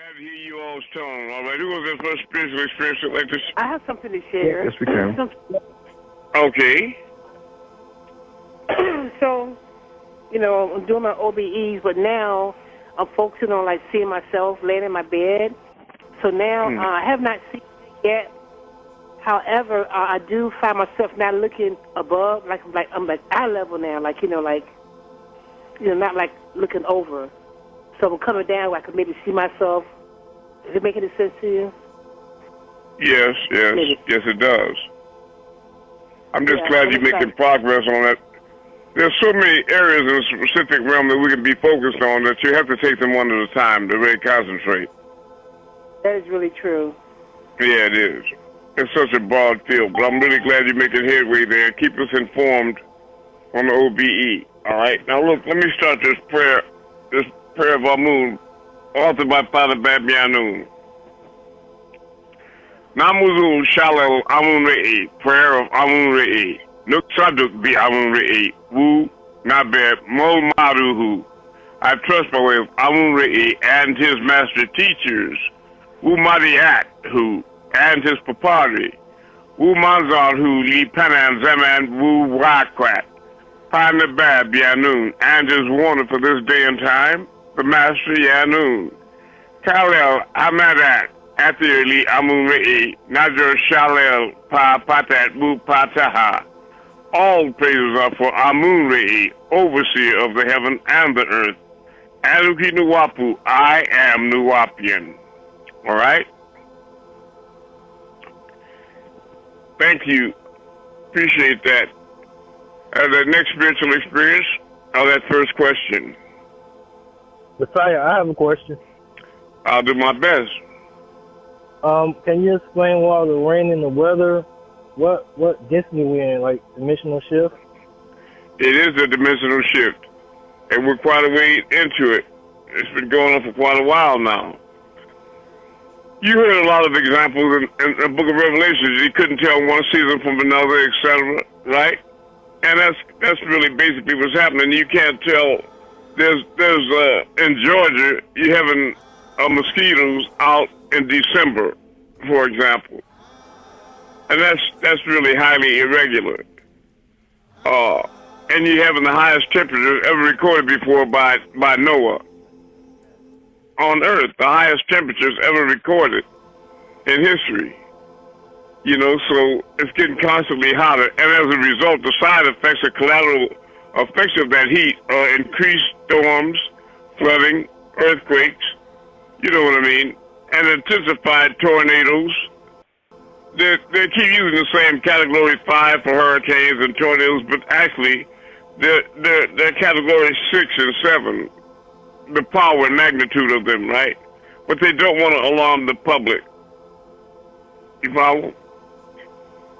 glad to hear you all's tone. All right, who was that first spiritual experience like this? I have something to share. Yes, we can. Okay. So, I'm doing my OBEs, but now I'm focusing on, like, seeing myself laying in my bed. So now I have not seen it yet. However, I do find myself not looking above, I'm like eye level now, not like looking over. So I'm coming down where I can maybe see myself. Does it make any sense to you? Yes, it does. I'm just glad you're making progress on that. There's so many areas in the specific realm that we can be focused on that you have to take them one at a time to really concentrate. That is really true. Yeah, it is. It's such a broad field, but I'm really glad you're making headway there. Keep us informed on the OBE. All right? Now, look, let me start this prayer of Amun, authored by Father Babianun. Namuzul Shalal Amun-Rayay, prayer of Amun-Rayay. Nuk Saduk bi Amun-Rayay, Wu Nabeb Mol Maruhu. I trust by way of Amun-Rayay and his master teachers, Wu Madiat, who and his papari, Wu Manzar, who Li Panan Zaman, Wu Wakwat, Panabab Yanun, and his warner for this day and time, the master Yanun. Kalel Amadat, Athirli Amun-Rayay, Najar Shalel Pa Patat Wu Pataha. All praises are for Amun-Rayay, overseer of the heaven and the earth. Anuki Nuwapu, I am Nuwapian. All right? Thank you. Appreciate that. The next spiritual experience, that first question. Messiah, I have a question. I'll do my best. Can you explain why the rain and the weather, what density we're in, like dimensional shift? It is a dimensional shift, and we're quite a way into it. It's been going on for quite a while now. You heard a lot of examples in the book of Revelations. You couldn't tell one season from another, etc., right? And that's really basically what's happening. You can't tell. There's in Georgia, you're having mosquitoes out in December, for example. And that's really highly irregular. And you're having the highest temperatures ever recorded before by Noah. On Earth, the highest temperatures ever recorded in history. So it's getting constantly hotter. And as a result, the side effects, the collateral effects of that heat are increased storms, flooding, earthquakes, you know what I mean, and intensified tornadoes. They keep using the same Category 5 for hurricanes and tornadoes, but actually they're Category 6 and 7. The power and magnitude of them, right? But they don't want to alarm the public. You follow?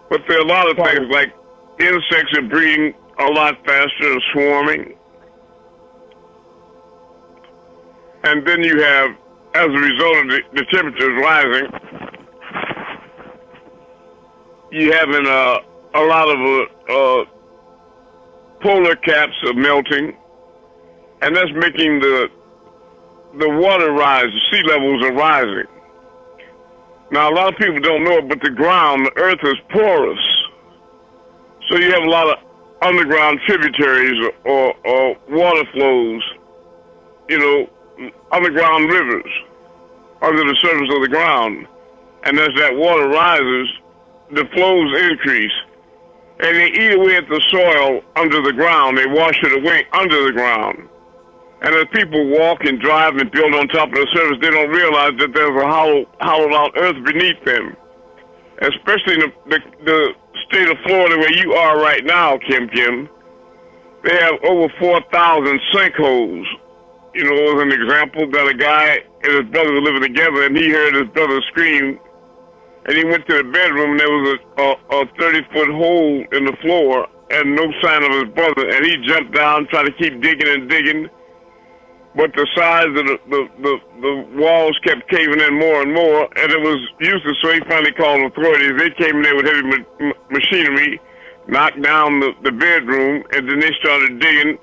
But there are a lot of things like insects are breeding a lot faster and swarming. And then you have, as a result of the temperatures rising, you having a lot of polar caps are melting, and that's making the water rise, the sea levels are rising. Now, a lot of people don't know it, but the earth is porous. So you have a lot of underground tributaries or water flows, underground rivers under the surface of the ground. And as that water rises, the flows increase. And they eat away at the soil under the ground. They wash it away under the ground. And as people walk and drive and build on top of the surface, they don't realize that there's a hollowed out earth beneath them. Especially in the state of Florida where you are right now, Kim. They have over 4,000 sinkholes. As an example, that a guy and his brother were living together, and he heard his brother scream, and he went to the bedroom, and there was a 30-foot hole in the floor, and no sign of his brother, and he jumped down, tried to keep digging and digging, but the sides of the walls kept caving in more and more, and it was useless, so he finally called authorities. They came in there with heavy machinery, knocked down the bedroom, and then they started digging.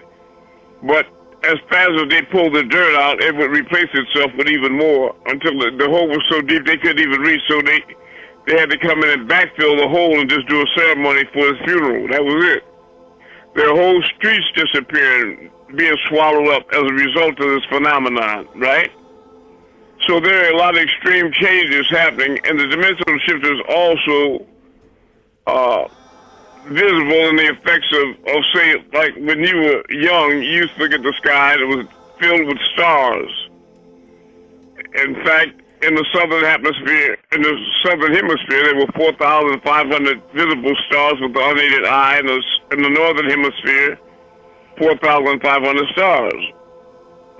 But as fast as they pulled the dirt out, it would replace itself with even more until the hole was so deep they couldn't even reach. So they had to come in and backfill the hole and just do a ceremony for his funeral. That was it. Their whole streets disappearing, being swallowed up as a result of this phenomenon, right? So there are a lot of extreme changes happening, and the dimensional shift is also visible in the effects of, say, like when you were young, you used to look at the sky and it was filled with stars. In fact, in the southern hemisphere, there were 4,500 visible stars with the unaided eye. In the northern hemisphere, 4,500 stars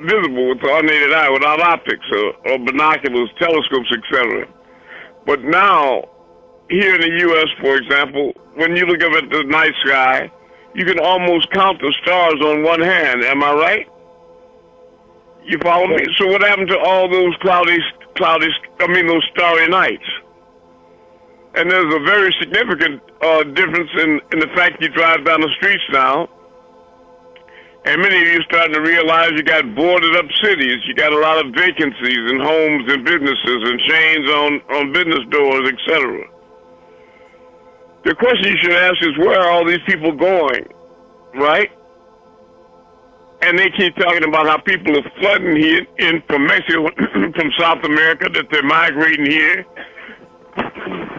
visible with the unaided eye, without optics or binoculars, telescopes, etc. But now, here in the U.S., for example, when you look up at the night sky, you can almost count the stars on one hand. Am I right? You follow me? So what happened to all those those starry nights? And there's a very significant difference in the fact you drive down the streets now, and many of you are starting to realize you got boarded up cities. You got a lot of vacancies in homes and businesses and chains on business doors, etc. The question you should ask is, where are all these people going, right? And they keep talking about how people are flooding here in from Mexico, from South America, that they're migrating here.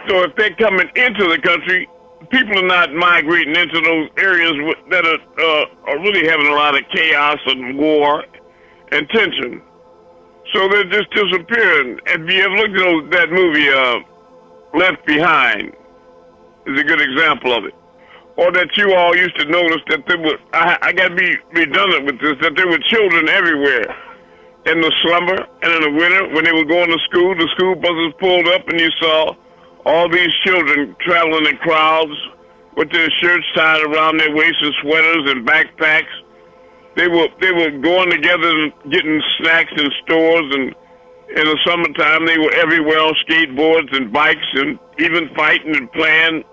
So if they're coming into the country, people are not migrating into those areas that are really having a lot of chaos and war and tension. So they're just disappearing. Have you ever looked at that movie, Left Behind? Is a good example of it. Or that you all used to notice that there were, I got to be redundant with this, that there were children everywhere. In the summer and in the winter, when they were going to school, the school buses pulled up and you saw all these children traveling in crowds with their shirts tied around their waists and sweaters and backpacks. They were going together and getting snacks in stores, and in the summertime they were everywhere on skateboards and bikes and even fighting and playing,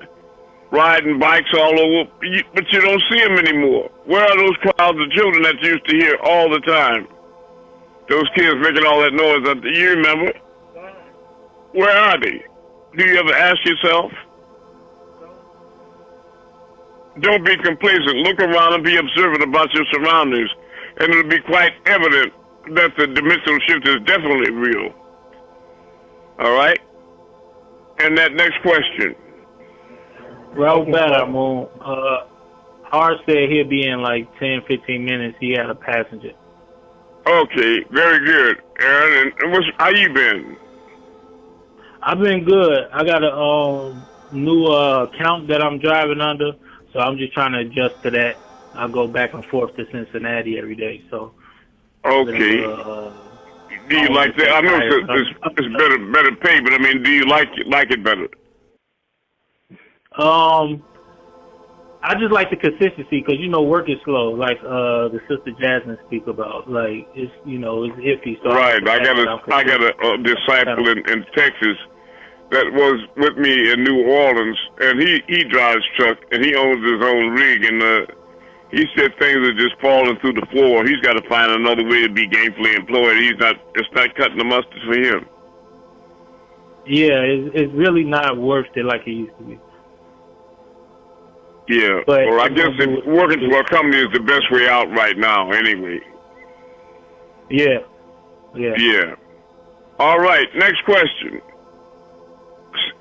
riding bikes all over. But you don't see them anymore. Where are those crowds of children that you used to hear all the time? Those kids making all that noise. You remember? Where are they? Do you ever ask yourself? Don't be complacent. Look around and be observant about your surroundings. And it'll be quite evident that the dimensional shift is definitely real. All right? And that next question. Well, better, Moon. Hart said he'll be in like 10, 15 minutes. He had a passenger. Okay, very good, Aaron. And how you been? I've been good. I got a new account that I'm driving under, so I'm just trying to adjust to that. I go back and forth to Cincinnati every day, so. Okay. Do you like that? I know it's better pay, but I mean, do you like it better? I just like the consistency because work is slow. Like the sister Jasmine speak about, like it's it's iffy. So right. I got a disciple in Texas that was with me in New Orleans, and he drives truck and he owns his own rig, and he said things are just falling through the floor. He's got to find another way to be gainfully employed. It's not cutting the mustard for him. Yeah, it's really not worth it like it used to be. Yeah, well, I guess working for a company is the best way out right now, anyway. Yeah. All right, next question.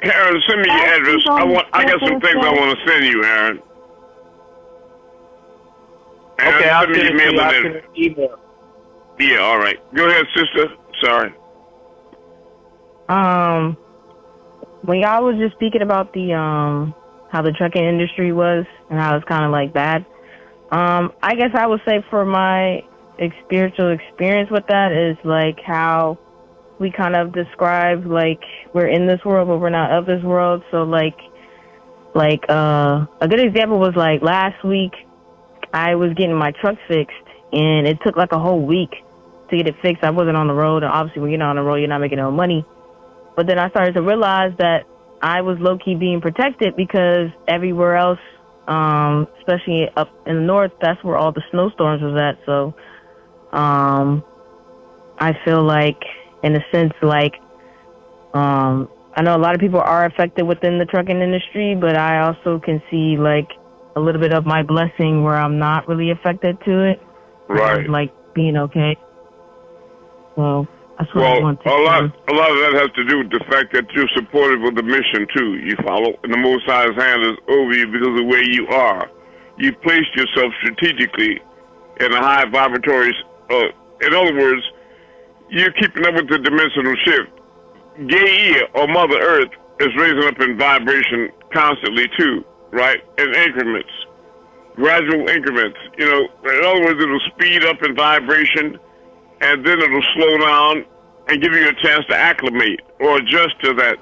Aaron, send me your address. I got some things I want to send you, Aaron. Okay, I'll send you an email. Yeah, all right. Go ahead, sister. Sorry. When y'all was just speaking about the how the trucking industry was and how it's kind of like bad. I guess I would say for my spiritual experience with that is like how we kind of describe like we're in this world but we're not of this world. So like a good example was like last week I was getting my truck fixed and it took like a whole week to get it fixed. I wasn't on the road, and obviously when you're not on the road you're not making no money. But then I started to realize that I was low-key being protected because everywhere else, especially up in the north, that's where all the snowstorms was at. So I feel like, in a sense, like, I know a lot of people are affected within the trucking industry, but I also can see, like, a little bit of my blessing where I'm not really affected to it. Right. Like, being okay. So that's what I want to a lot of that has to do with the fact that you're supportive of the mission, too. You follow? And the Most High's hand is over you because of where you are. You placed yourself strategically in a high vibratory... in other words, you're keeping up with the dimensional shift. Gaia, or Mother Earth, is raising up in vibration constantly, too, right? In increments. Gradual increments. You know, in other words, it'll speed up in vibration, and then it'll slow down and give you a chance to acclimate or adjust to that.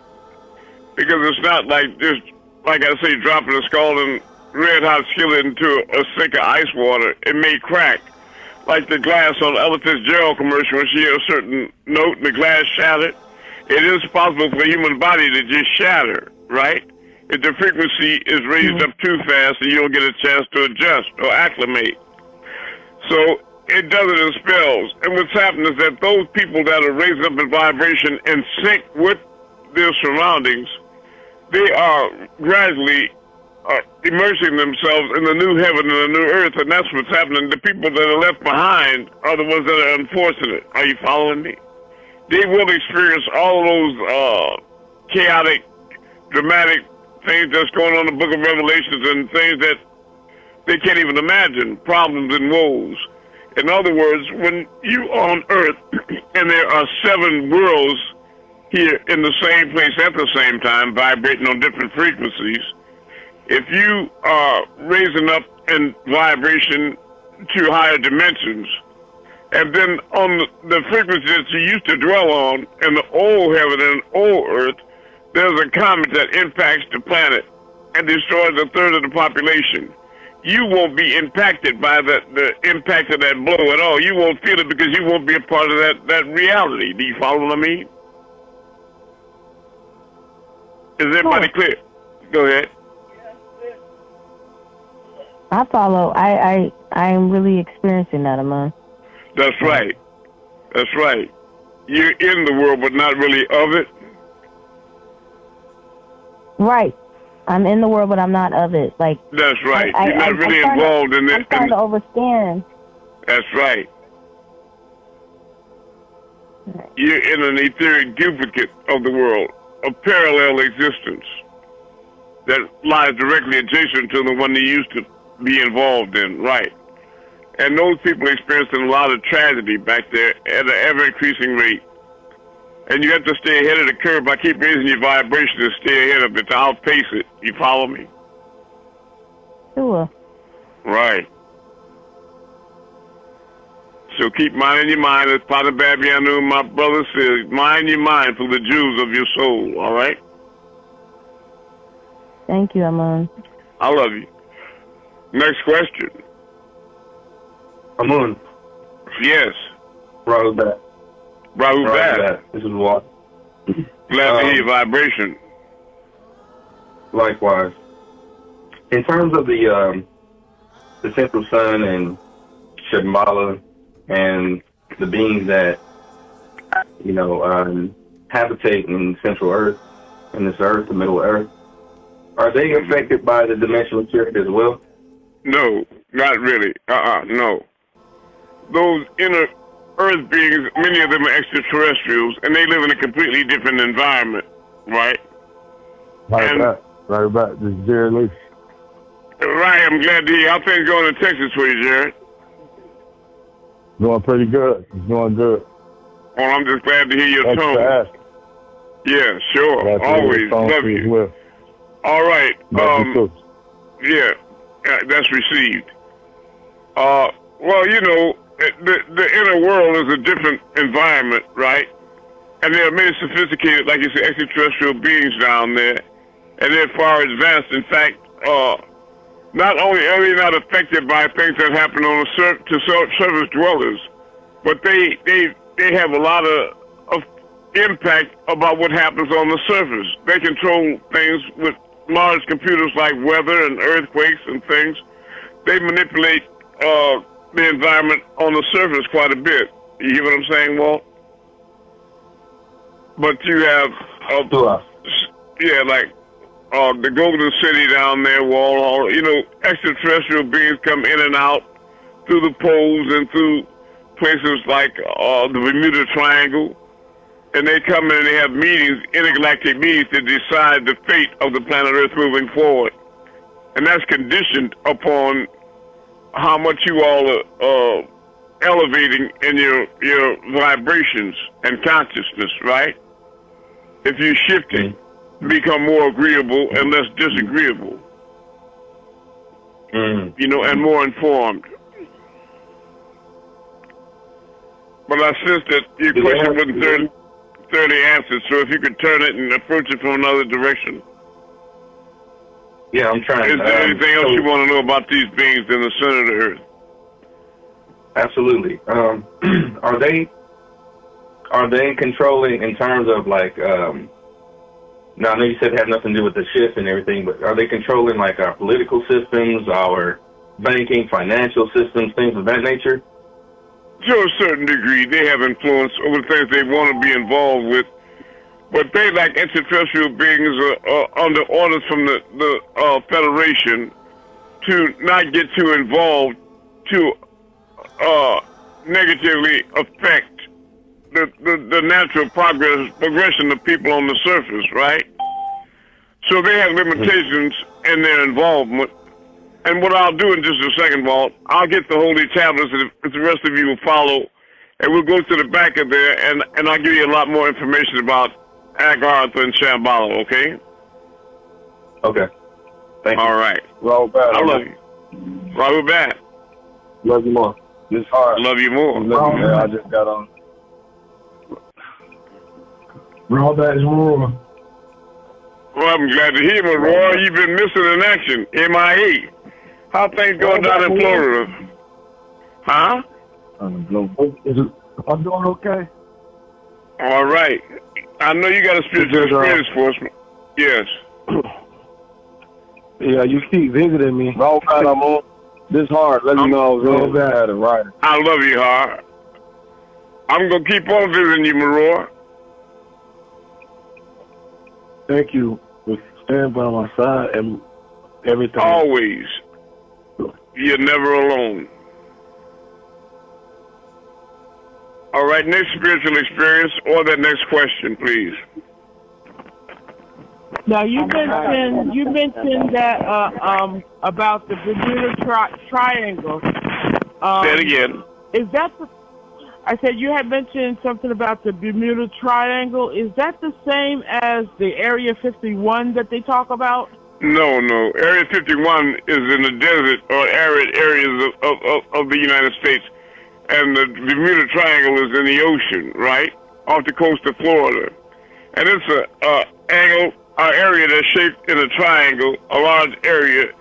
Because it's not like just, like I say, dropping a scalding red-hot skillet into a sink of ice water. It may crack. Like the glass on the Ella Fitzgerald commercial, when she hit a certain note and the glass shattered. It is possible for the human body to just shatter, right? If the frequency is raised up too fast, and you don't get a chance to adjust or acclimate. So it does it in spells. And what's happening is that those people that are raised up in vibration and sync with their surroundings, they are gradually immersing themselves in the new heaven and the new earth, and that's what's happening. The people that are left behind are the ones that are unfortunate. Are you following me? They will experience all of those chaotic, dramatic things that's going on in the book of Revelations and things that they can't even imagine, problems and woes. In other words, when you on earth and there are 7 worlds here in the same place at the same time, vibrating on different frequencies, if you are raising up in vibration to higher dimensions, and then on the frequency that you used to dwell on in the old heaven and old earth, there's a comet that impacts the planet and destroys a third of the population. You won't be impacted by the impact of that blow at all. You won't feel it because you won't be a part of that reality. Do you follow what I mean? Is everybody clear? Go ahead. I follow. I'm really experiencing that, Amun. That's right. That's right. You're in the world, but not really of it. Right. I'm in the world, but I'm not of it. Like, that's right. You're not really involved in it. I'm trying to overstand. That's right. You're in an etheric duplicate of the world, a parallel existence that lies directly adjacent to the one they used to be involved in, right? And those people are experiencing a lot of tragedy back there at an ever-increasing rate. And you have to stay ahead of the curve by keep raising your vibration to stay ahead of it, to outpace it. You follow me? Sure. Right. So keep minding your mind, as Father Babianu, my brother says, mind your mind for the jewels of your soul, all right? Thank you, Amun. I love you. Next question. Amun. Yes. Rahul back. Rahul back. This is Walt. Glad to hear your vibration. Likewise. In terms of the Central Sun and Shamballah and the beings that, habitate in Central Earth, in this Earth, the Middle Earth, are they affected by the dimensional shift as well? No, not really. No. Those inner Earth beings, many of them are extraterrestrials, and they live in a completely different environment, right? Right back. This is Jared Lee. Right, I'm glad to hear. How things going in Texas for you, Jared? Doing pretty good. It's going good. Well, I'm just glad to hear your Thanks tone. for asking. Yeah, sure. Always. Love you. Well. All right. Yeah, that's received. Well, the inner world is a different environment, right? And there are many sophisticated, like you say, extraterrestrial beings down there, and they're far advanced. In fact, not only are they not affected by things that happen on surface dwellers, but they have a lot of impact about what happens on the surface. They control things with large computers like weather and earthquakes and things. They manipulate the environment on the surface quite a bit. You hear what I'm saying, Walt? But you have, like the Golden City down there, Walt. Extraterrestrial beings come in and out through the poles and through places like the Bermuda Triangle, and they come in and they have meetings, intergalactic meetings, to decide the fate of the planet Earth moving forward. And that's conditioned upon how much you all are elevating in your vibrations and consciousness, right? If you're shifting, become more agreeable and less disagreeable, and more informed. But I sense that your question wasn't thoroughly answered, so if you could turn it and approach it from another direction. Yeah, I'm trying. Is there anything else you want to know about these beings in the center of the Earth? Absolutely. Are they controlling in terms of like? Now I know you said it had nothing to do with the shift and everything, but are they controlling like our political systems, our banking, financial systems, things of that nature? To a certain degree, they have influence over the things they want to be involved with. But they, like extraterrestrial beings, are under orders from the Federation to not get too involved to negatively affect the natural progression of people on the surface, right? So they have limitations in their involvement. And what I'll do in just a second, Walt, I'll get the holy tablets, and if the rest of you will follow, and we'll go to the back of there, and I'll give you a lot more information about Aghaarta and Shamballah, okay? Okay. Thank you. All right. Robert, I love you. Robert Bat. Love you more. It's hard. Love you more. Love you, I just got on. Robert is more. Well, I'm glad to hear, Roy. You've been missing in action. MIA. How things going down in Florida? Huh? I'm doing okay. All right. I know you got a spiritual experience for us. Yes. Yeah, you keep visiting me. This hard. Let me know I was really bad at writing. I love you, Har. I'm going to keep on visiting you, Maror. Thank you for standing by my side and everything. Always. You're never alone. All right, next spiritual experience or that next question, please. Now you mentioned that about the Bermuda Triangle. Say it again. Is that I said you had mentioned something about the Bermuda Triangle. Is that the same as the Area 51 that they talk about? No. Area 51 is in the desert or arid areas of the United States, and the Bermuda Triangle is in the ocean, right, off the coast of Florida. And it's an area that's shaped in a triangle, a large area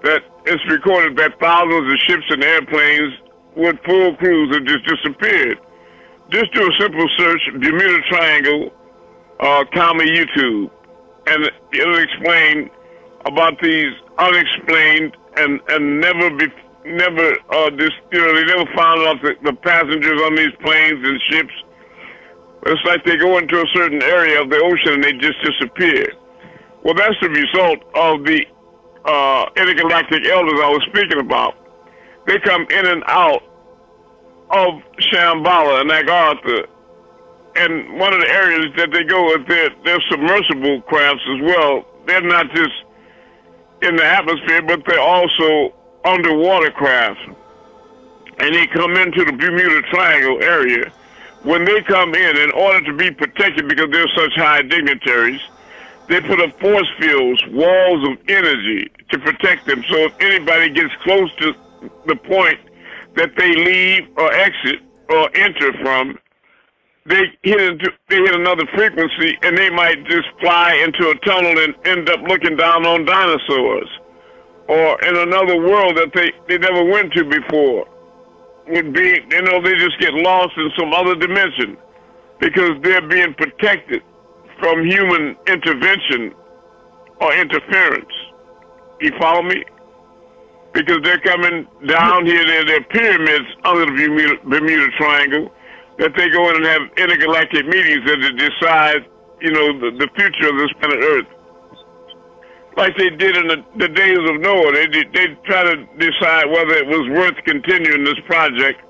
that is recorded that thousands of ships and airplanes with full crews have just disappeared. Just do a simple search, Bermuda Triangle, comma YouTube, and it'll explain about these unexplained and they never found out the passengers on these planes and ships. It's like they go into a certain area of the ocean and they just disappear. Well, that's the result of the intergalactic elders I was speaking about. They come in and out of Shamballah and Aghaarta, and one of the areas that they go is they're submersible crafts as well. They're not just in the atmosphere, but they're also underwater crafts. And they come into the Bermuda Triangle area. When they come in order to be protected because they're such high dignitaries, they put up force fields, walls of energy to protect them. So if anybody gets close to the point that they leave or exit or enter from, they hit another frequency, and they might just fly into a tunnel and end up looking down on dinosaurs, or in another world that they never went to before. Would be, they just get lost in some other dimension because they're being protected from human intervention or interference. You follow me? because they're coming down here. There are pyramids under the Bermuda Triangle that they go in and have intergalactic meetings that decide, the future of this planet Earth. Like they did in the days of Noah. They try to decide whether it was worth continuing this project,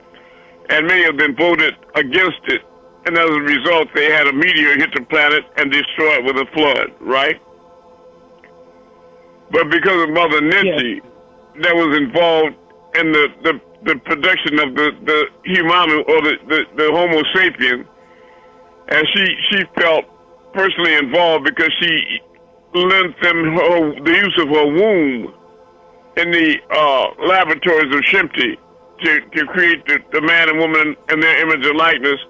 and many of them voted against it. And as a result, they had a meteor hit the planet and destroy it with a flood, right? But because of Mother Ninty, that was involved in the production of the human or the Homo sapien, and she felt personally involved because she lent them the use of her womb in the laboratories of Shimti to create the man and woman in their image and likeness.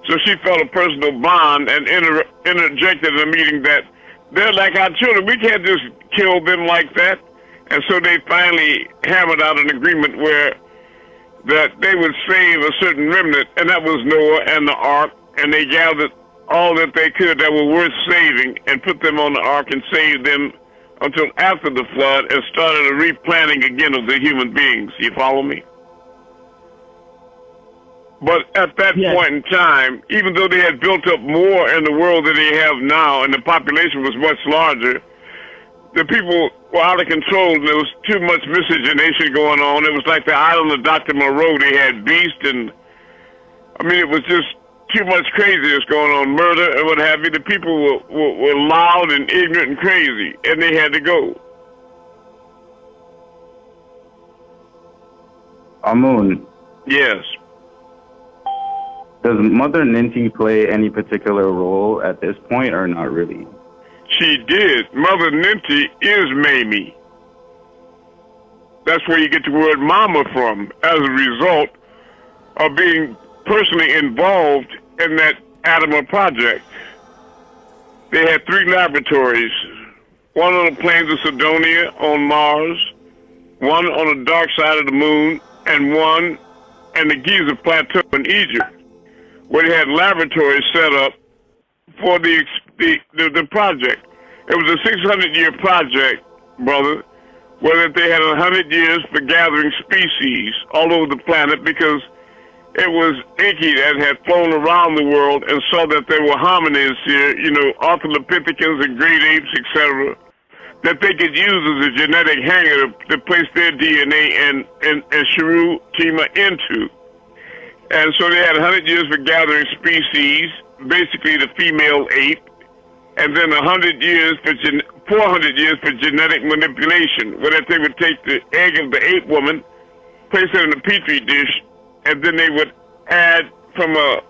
So she felt a personal bond and interjected in a meeting that they're like our children. We can't just kill them like that. And so they finally hammered out an agreement where that they would save a certain remnant, and that was Noah and the ark, and they gathered all that they could that were worth saving and put them on the ark and saved them until after the flood and started a replanting again of the human beings. You follow me? But at that point in time, even though they had built up more in the world than they have now, and the population was much larger, the people were out of control, and there was too much miscegenation going on. It was like the island of Dr. Moreau. They had beasts, and it was just too much craziness going on, murder and what have you. The people were loud and ignorant and crazy, and they had to go. Amun. Yes. Does Mother Ninty play any particular role at this point, or not really? She did. Mother Ninty is Mamie. That's where you get the word mama from, as a result of being personally involved in that Adama project. They had 3 laboratories, one on the plains of Sidonia on Mars, one on the dark side of the moon, and one in the Giza Plateau in Egypt, where they had laboratories set up for the project. It was a 600-year project, brother, where they had 100 years for gathering species all over the planet, because it was Enki that had flown around the world and saw that there were hominids here, Australopithecus and great apes, etc., that they could use as a genetic hanger to place their DNA and Sharu Tima into. And so they had 100 years for gathering species, basically the female ape, and then 400 years for genetic manipulation, where they would take the egg of the ape woman, place it in a petri dish, and then they would add from a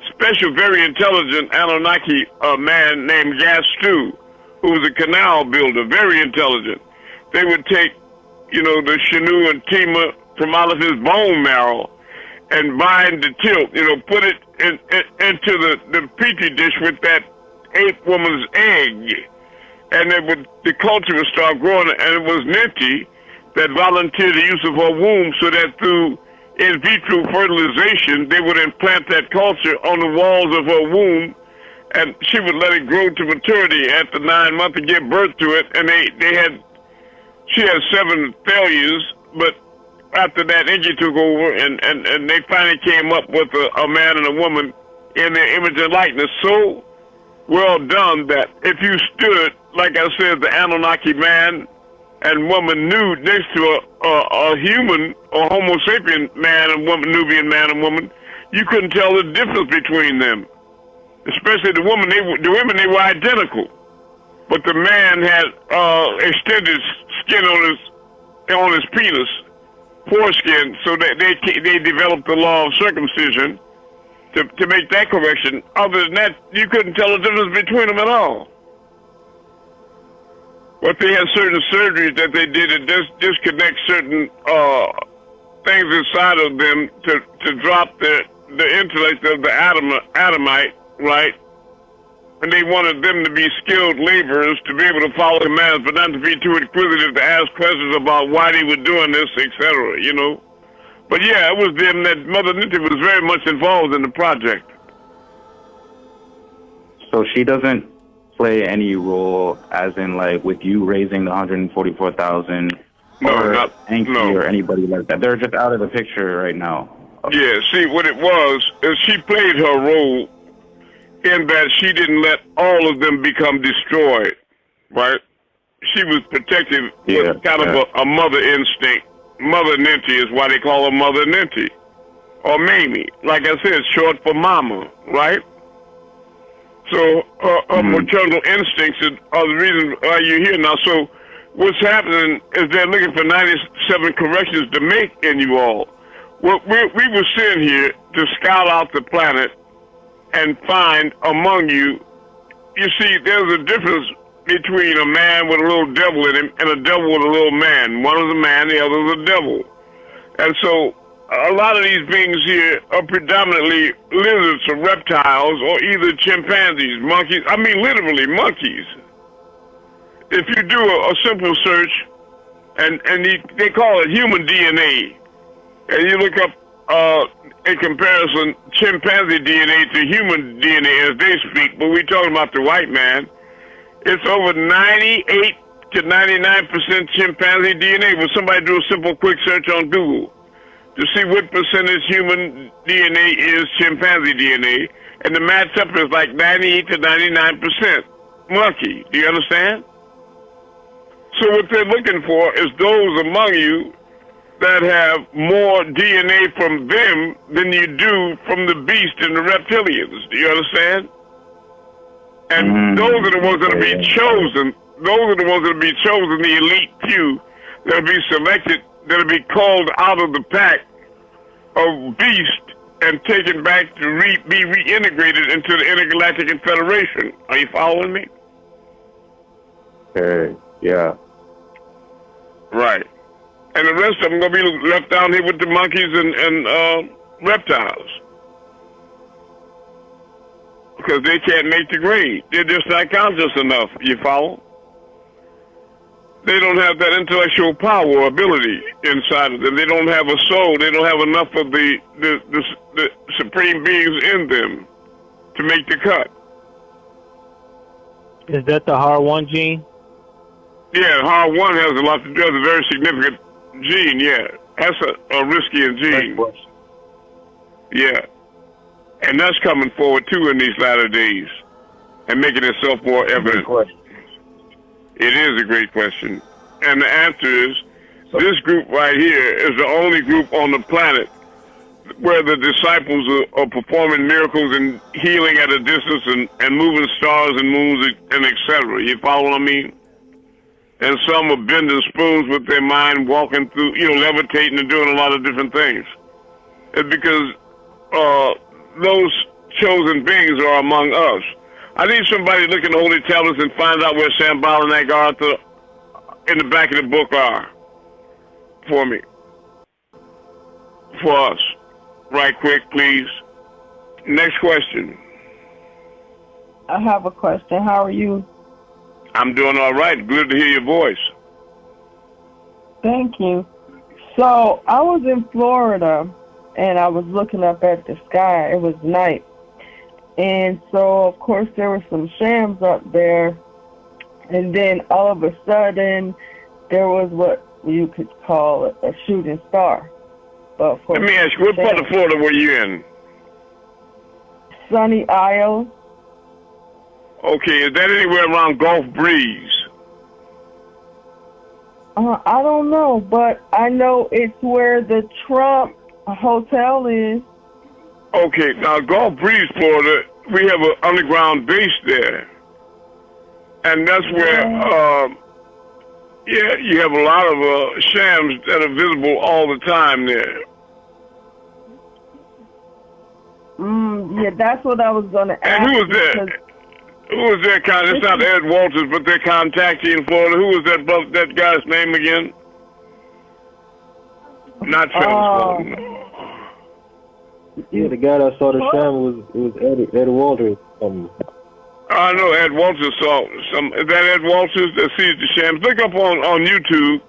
special, very intelligent Anunnaki man named Gastu, who was a canal builder, very intelligent. They would take, the Shanu and Tima from out of his bone marrow and bind the tilt, put it into the petri dish with that ape woman's egg, and the culture would start growing. And it was Ninti that volunteered the use of her womb, so that through in vitro fertilization, they would implant that culture on the walls of her womb, and she would let it grow to maturity after 9 months and give birth to it. And she had 7 failures, but after that, Enki took over, and they finally came up with a man and a woman in their image and likeness. So well done that if you stood, like I said, the Anunnaki man and woman nude next to a human or Homo sapien man and woman, Nubian man and woman, you couldn't tell the difference between them. Especially the women, they were identical, but the man had extended skin on his penis, foreskin, so that they developed the law of circumcision to make that correction. Other than that, you couldn't tell the difference between them at all. But they had certain surgeries that they did to disconnect certain things inside of them to drop the intellect of the Adamite, right? And they wanted them to be skilled laborers, to be able to follow commands, but not to be too inquisitive to ask questions about why they were doing this, etc., But yeah, it was them that Mother Ninti was very much involved in the project. So she doesn't play any role, as in, like, with you raising the 144,000, or Enki or anybody like that. They're just out of the picture right now. Yeah, see, what it was is she played her role in that she didn't let all of them become destroyed, right? She was protective with kind of a mother instinct. Mother Ninty is why they call her Mother Ninty. Or Mamie. Like I said, short for mama, right? So her maternal instincts are the reason why you're here now. So what's happening is they're looking for 97 corrections to make in you all. Well, we were sent here to scout out the planet and find among you, you see, there's a difference between a man with a little devil in him and a devil with a little man. One is a man, the other is a devil. And so a lot of these beings here are predominantly lizards or reptiles or either chimpanzees, monkeys. I mean, literally monkeys. If you do a simple search, and they call it human DNA, and you look up in comparison chimpanzee DNA to human DNA as they speak, but we're talking about the white man, it's over 98 to 99% chimpanzee DNA. Will somebody do a simple quick search on Google to see what percentage human DNA is chimpanzee DNA, and the matchup is like 98 to 99% monkey. Do you understand? So what they're looking for is those among you that have more DNA from them than you do from the beast and the reptilians. Do you understand? And those are the ones that will be chosen. Those are the ones that will be chosen, the elite few that will be selected, that will be called out of the pack of beast and taken back to be reintegrated into the Intergalactic Confederation. Are you following me? Okay, yeah. Right. And the rest of them going to be left down here with the monkeys and reptiles. Because they can't make the grade. They're just not conscious enough, you follow? They don't have that intellectual power or ability inside of them. They don't have a soul. They don't have enough of the supreme beings in them to make the cut. Is that the HAR1 gene? Yeah, HAR1 has a lot to do with a very significant gene, yeah. That's a risky gene. Yeah. And that's coming forward, too, in these latter days and making itself more evident. It is a great question. And the answer is, this group right here is the only group on the planet where the disciples are performing miracles and healing at a distance and moving stars and moons and etc. You follow what I mean? And some are bending spoons with their mind, walking through, levitating and doing a lot of different things. It's because those chosen beings are among us. I need somebody to look in the holy tablets and find out where Shamballah and Aghaarta in the back of the book are for me. For us. Right quick, please. Next question. I have a question. How are you? I'm doing all right. Good to hear your voice. Thank you. So I was in Florida, and I was looking up at the sky. It was night. And so, of course, there were some shams up there. And then all of a sudden, there was what you could call a shooting star. But of course, let me ask you, what part of Florida were you in? Sunny Isles. Okay, is that anywhere around Gulf Breeze? I don't know, but I know it's where the Trump hotel is. Okay, now Gulf Breeze, Florida, we have an underground base there. And that's where, you have a lot of shams that are visible all the time there. Yeah, that's what I was going to ask. And who was that? Who was their contact? It's not Ed Walters, but their contactee in Florida. Who was that guy's name again? Not Travis. Yeah, the guy that saw the sham was Ed Walters. I know Ed Walters saw some. Is that Ed Walters that sees the shams? Look up on YouTube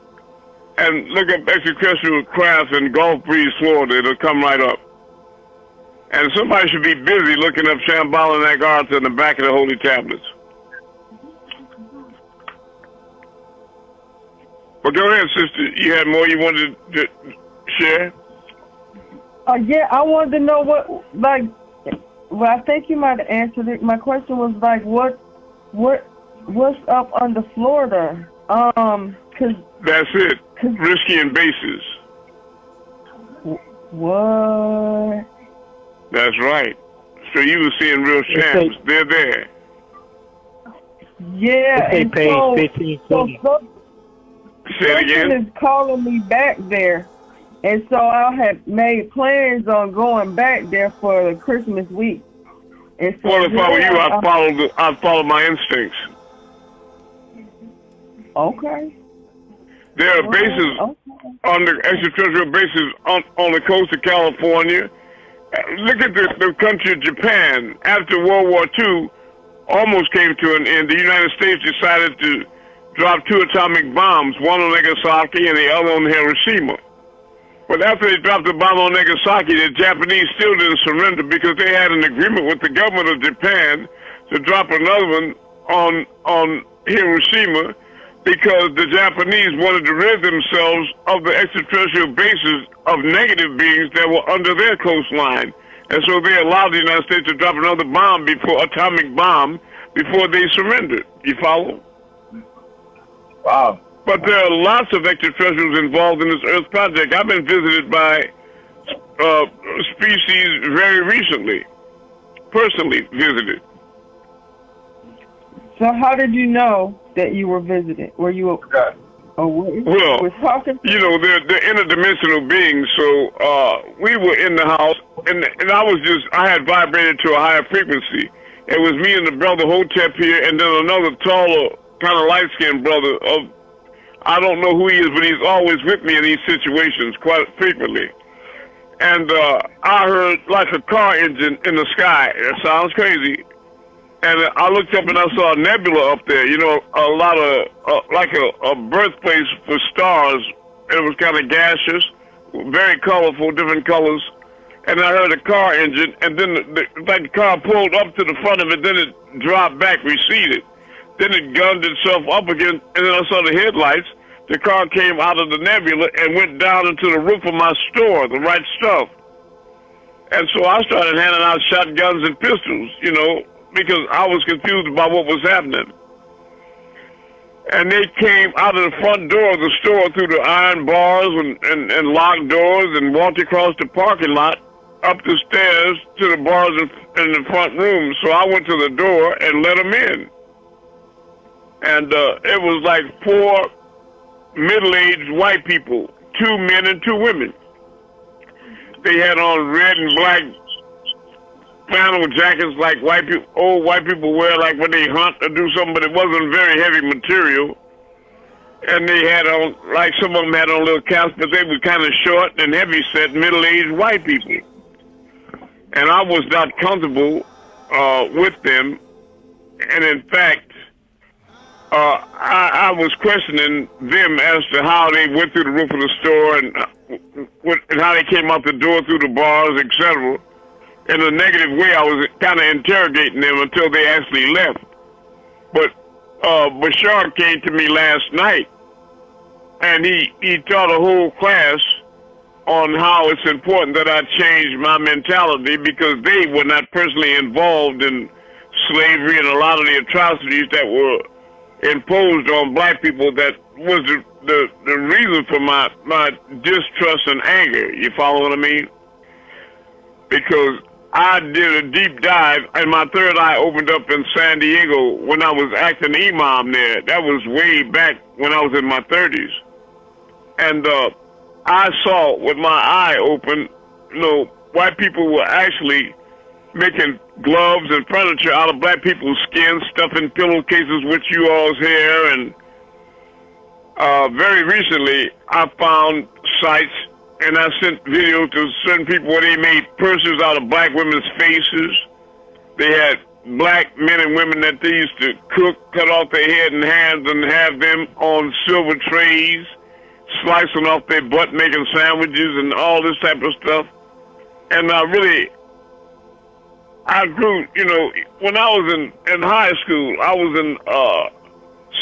and look up extraterrestrial craft in Gulf Breeze, Florida. It'll come right up. And somebody should be busy looking up Shamballah and Aghaarta in the back of the holy tablets. But go ahead, sister. You had more you wanted to share? Yeah, I wanted to know well, I think you might have answered it. My question was like, what's up under Florida? 'Cause that's it. Risky and bases. What? That's right. So you were seeing real champs. They're there. Yeah, They and pay so, 15, so Say it again. is calling me back there, and so I had made plans on going back there for the Christmas week. And so, Well, if I were you, I'd follow my instincts. Okay. There are bases on the extraterrestrial bases on the coast of California. Look at the country of Japan. After World War II almost came to an end, the United States decided to drop 2 atomic bombs, one on Nagasaki and the other on Hiroshima. But after they dropped the bomb on Nagasaki, the Japanese still didn't surrender because they had an agreement with the government of Japan to drop another one on Hiroshima, because the Japanese wanted to rid themselves of the extraterrestrial bases of negative beings that were under their coastline. And so they allowed the United States to drop another atomic bomb, before they surrendered. You follow? Wow. But there are lots of extraterrestrials involved in this Earth project. I've been visited by species very recently, personally visited. So how did you know that you were visited? Were you well, talking? You know, they're interdimensional beings, so we were in the house, and I had vibrated to a higher frequency. It was me and the brother Hotep here, and then another taller, kind of light-skinned brother. I don't know who he is, but he's always with me in these situations quite frequently. And I heard like a car engine in the sky. It sounds crazy. And I looked up and I saw a nebula up there, you know, a lot of, like a birthplace for stars. It was kind of gaseous, very colorful, different colors. And I heard a car engine, and then the car pulled up to the front of it, then it dropped back, receded. Then it gunned itself up again, and then I saw the headlights. The car came out of the nebula and went down into the roof of my store, the right stuff. And so I started handing out shotguns and pistols, you know, because I was confused about what was happening. And they came out of the front door of the store through the iron bars and locked doors and walked across the parking lot up the stairs to the bars in the front room. So I went to the door and let them in. And it was like 4 middle-aged white people, 2 men and 2 women. They had on red and black flannel jackets like old white people wear, like when they hunt or do something, but it wasn't very heavy material. And they had on, like some of them had on little caps, but they were kind of short and heavy set, middle-aged white people. And I was not comfortable with them. And in fact, I was questioning them as to how they went through the roof of the store and how they came out the door through the bars, etc. In a negative way. I was kind of interrogating them until they actually left. But Bashar came to me last night, and he taught a whole class on how it's important that I change my mentality, because they were not personally involved in slavery and a lot of the atrocities that were imposed on black people. That was the reason for my distrust and anger. You follow what I mean? Because I did a deep dive, and my third eye opened up in San Diego when I was acting imam there. That was way back when I was in my 30s. And I saw with my eye open, you know, white people were actually making gloves and furniture out of black people's skin, stuffing pillowcases with you all's hair. And very recently, I found sites, and I sent videos to certain people where they made purses out of black women's faces. They had black men and women that they used to cook, cut off their head and hands and have them on silver trays, slicing off their butt, making sandwiches and all this type of stuff. And I grew, you know, when I was in high school, I was in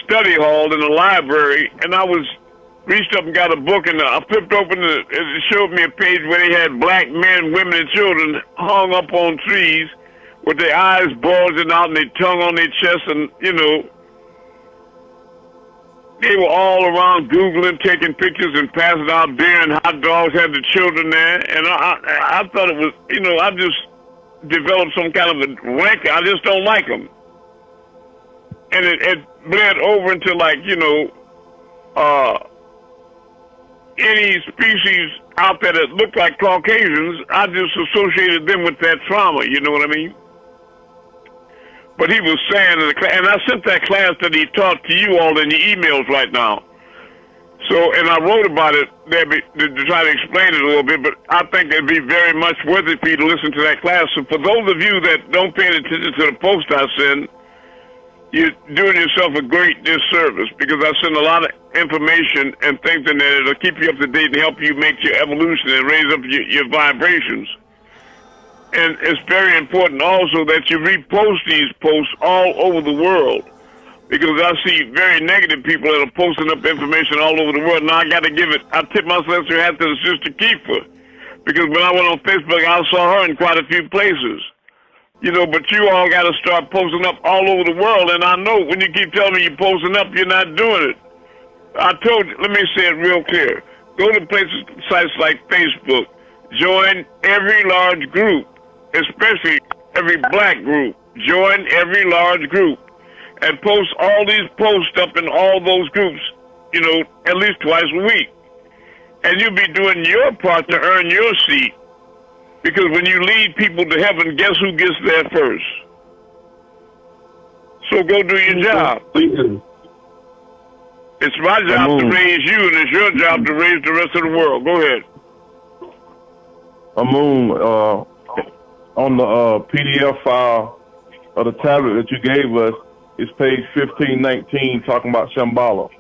study hall in the library, and I was reached up and got a book, and I flipped open it showed me a page where they had black men, women, and children hung up on trees with their eyes bulging out and their tongue on their chest, and, you know, they were all around Googling, taking pictures and passing out beer and hot dogs, had the children there, and I thought it was, you know, I just developed some kind of a rank. I just don't like them. And it bled over into, like, you know, any species out there that looked like Caucasians, I just associated them with that trauma, you know what I mean? But he was saying in the class, and I sent that class that he taught to you all in the emails right now. So, and I wrote about it there to try to explain it a little bit, but I think it'd be very much worth it for you to listen to that class. So for those of you that don't pay attention to the post I send, you're doing yourself a great disservice, because I send a lot of information and things in there that'll keep you up to date and help you make your evolution and raise up your vibrations. And it's very important also that you repost these posts all over the world, because I see very negative people that are posting up information all over the world. Now I got to give it, I tip my celestial hat to the sister Keeper, because when I went on Facebook, I saw her in quite a few places. You know, but you all got to start posting up all over the world, and I know when you keep telling me you're posting up, you're not doing it. I told you, let me say it real clear. Go to places, sites like Facebook, join every large group, especially every black group. Join every large group and post all these posts up in all those groups, you know, at least twice a week. And you'll be doing your part to earn your seat. Because when you lead people to heaven, guess who gets there first? So go do your job. It's my job to raise you, and it's your job to raise the rest of the world. Go ahead. Amun, on the PDF file of the tablet that you gave us, it's page 1519 talking about Shamballah.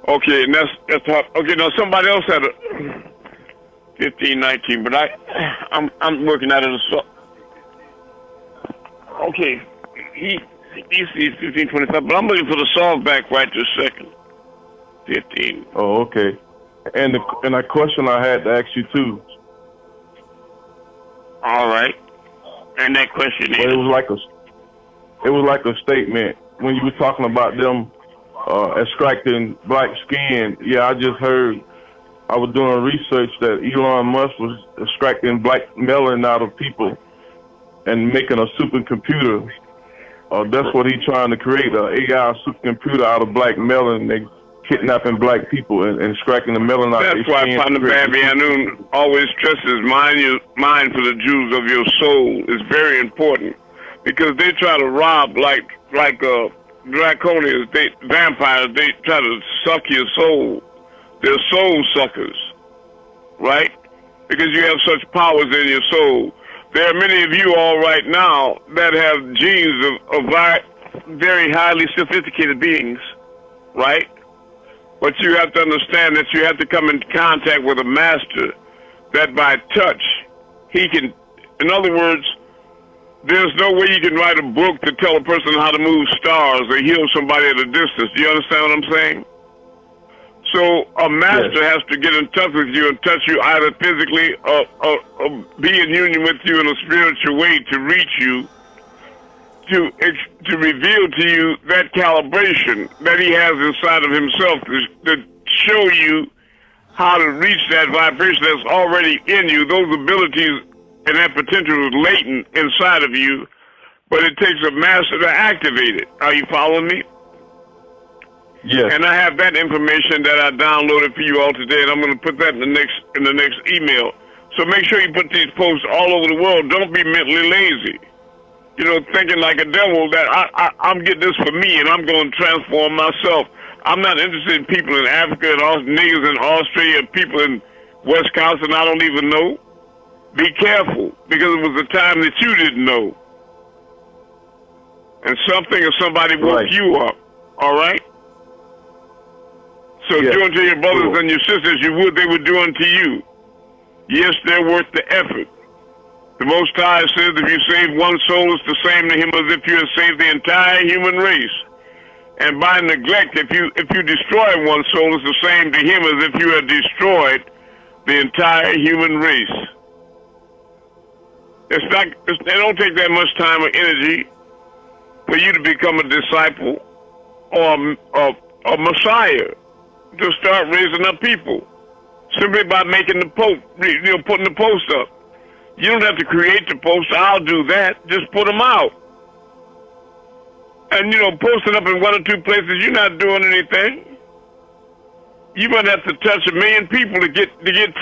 Okay, and that's how, okay. Now somebody else had a 1519, but I'm working out of the okay. He sees 1525, but I'm looking for the solve back right this second. 15. Oh, okay. And a question I had to ask you too. All right. And that question is? Well, it was like a statement when you were talking about them extracting black skin. Yeah, I just heard. I was doing research that Elon Musk was extracting black melanin out of people and making a supercomputer. That's what he's trying to create, an AI supercomputer out of black melanin. They kidnapping black people and extracting the melanin out of their skin. That's why Partner Babby Anun always stresses mind for the jewels of your soul is very important, because they try to rob like draconians, vampires. They try to suck your soul. They're soul suckers, right? Because you have such powers in your soul. There are many of you all right now that have genes of very highly sophisticated beings, right? But you have to understand that you have to come in contact with a master that by touch, he can, in other words, there's no way you can write a book to tell a person how to move stars or heal somebody at a distance. Do you understand what I'm saying? So a master has to get in touch with you and touch you either physically or be in union with you in a spiritual way to reach you, to reveal to you that calibration that he has inside of himself to show you how to reach that vibration that's already in you. Those abilities and that potential is latent inside of you, but it takes a master to activate it. Are you following me? Yes. And I have that information that I downloaded for you all today, and I'm going to put that in the next email. So make sure you put these posts all over the world. Don't be mentally lazy. You know, thinking like a devil that I'm getting this for me and I'm going to transform myself. I'm not interested in people in Africa and niggas in Australia, people in Wisconsin I don't even know. Be careful, because it was a time that you didn't know. And something or somebody woke you up, all right? So do unto your brothers and your sisters they would do unto you. Yes, they're worth the effort. The Most High says if you save one soul, it's the same to him as if you had saved the entire human race. And by neglect, if you destroy one soul, it's the same to him as if you had destroyed the entire human race. It don't take that much time or energy for you to become a disciple or a Messiah to start raising up people simply by making the post, putting the post up. You don't have to create the post. I'll do that. Just put them out. And, posting up in 1 or 2 places, you're not doing anything. You might have to touch 1 million people to get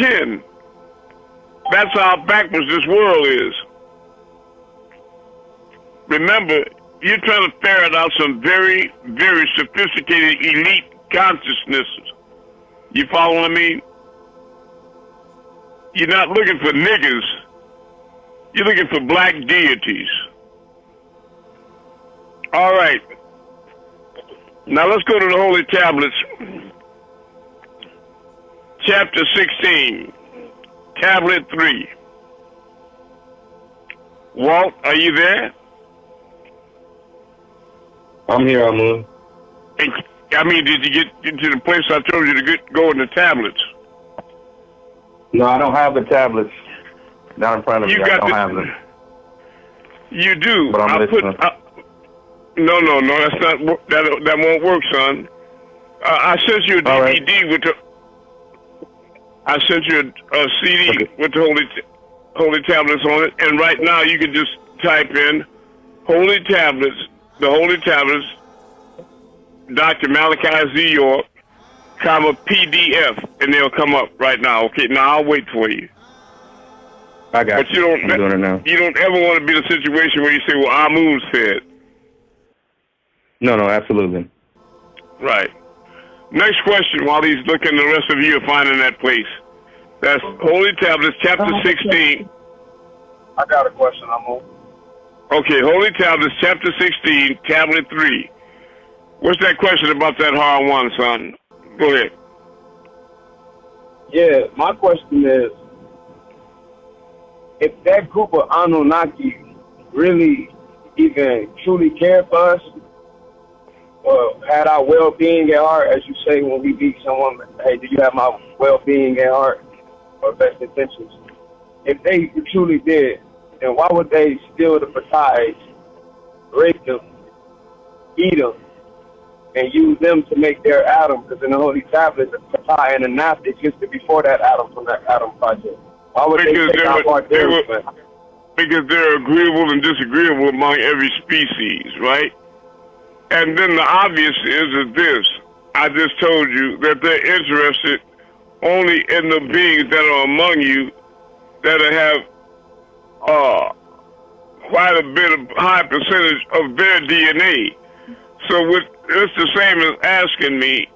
10. That's how backwards this world is. Remember, you're trying to ferret out some very, very sophisticated elite consciousnesses. You follow what I mean? You're not looking for niggers. You're looking for black deities. All right. Now let's go to the Holy Tablets. Chapter 16, Tablet 3. Walt, are you there? I'm here, Amun. Did you get into the place I told you to go in the tablets? No, I don't have the tablets. Not in front of me. I don't have them. You do. But I'm listening. No, that's not. That won't work, son. I sent you a DVD with the. I sent you a CD with the Holy Tablets on it, and right now you can just type in Holy Tablets, the Holy Tablets, Dr. Malachi Z. York, PDF, and they'll come up right now. Okay, now I'll wait for you. I got but you don't. I'm doing it now. You don't ever want to be in a situation where you say, "Well, Amun said." No, absolutely. Right. Next question. While he's looking, the rest of you are finding that place. That's Holy Tablets, chapter 16. I got a question, Amun. Okay, Holy Tablets, chapter 16, tablet 3. What's that question about that hard one, son? Go ahead. Yeah, my question is, if that group of Anunnaki really even truly cared for us, or had our well-being at heart, as you say when we meet someone, hey, do you have my well-being at heart or best intentions? If they truly did, then why would they steal the Patais, rape them, eat them, and use them to make their atom? Because in the Holy Tablets, the Patai and the Naphtha existed before that atom from that atom project. Why would they take out our because they're agreeable and disagreeable among every species, right? And then the obvious is this. I just told you that they're interested only in the beings that are among you that have quite a bit of high percentage of their DNA. So it's the same as asking me,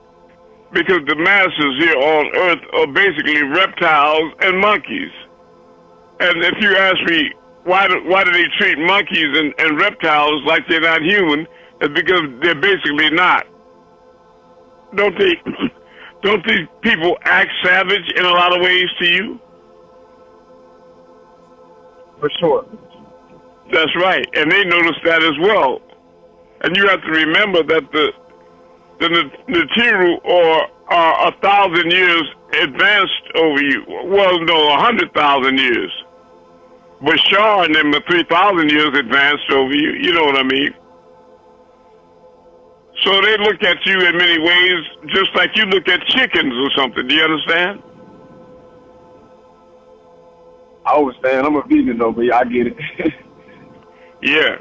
because the masses here on Earth are basically reptiles and monkeys. And if you ask me, why do they treat monkeys and reptiles like they're not human, it's because they're basically not. Don't these people act savage in a lot of ways to you? For sure. That's right, and they notice that as well. And you have to remember that the Natiru are 1,000 years advanced over you. Well, no, 100,000 years. Bashar and them are 3,000 years advanced over you. You know what I mean? So they look at you in many ways just like you look at chickens or something. Do you understand? I understand. I'm a vegan though, but I get it. Yeah.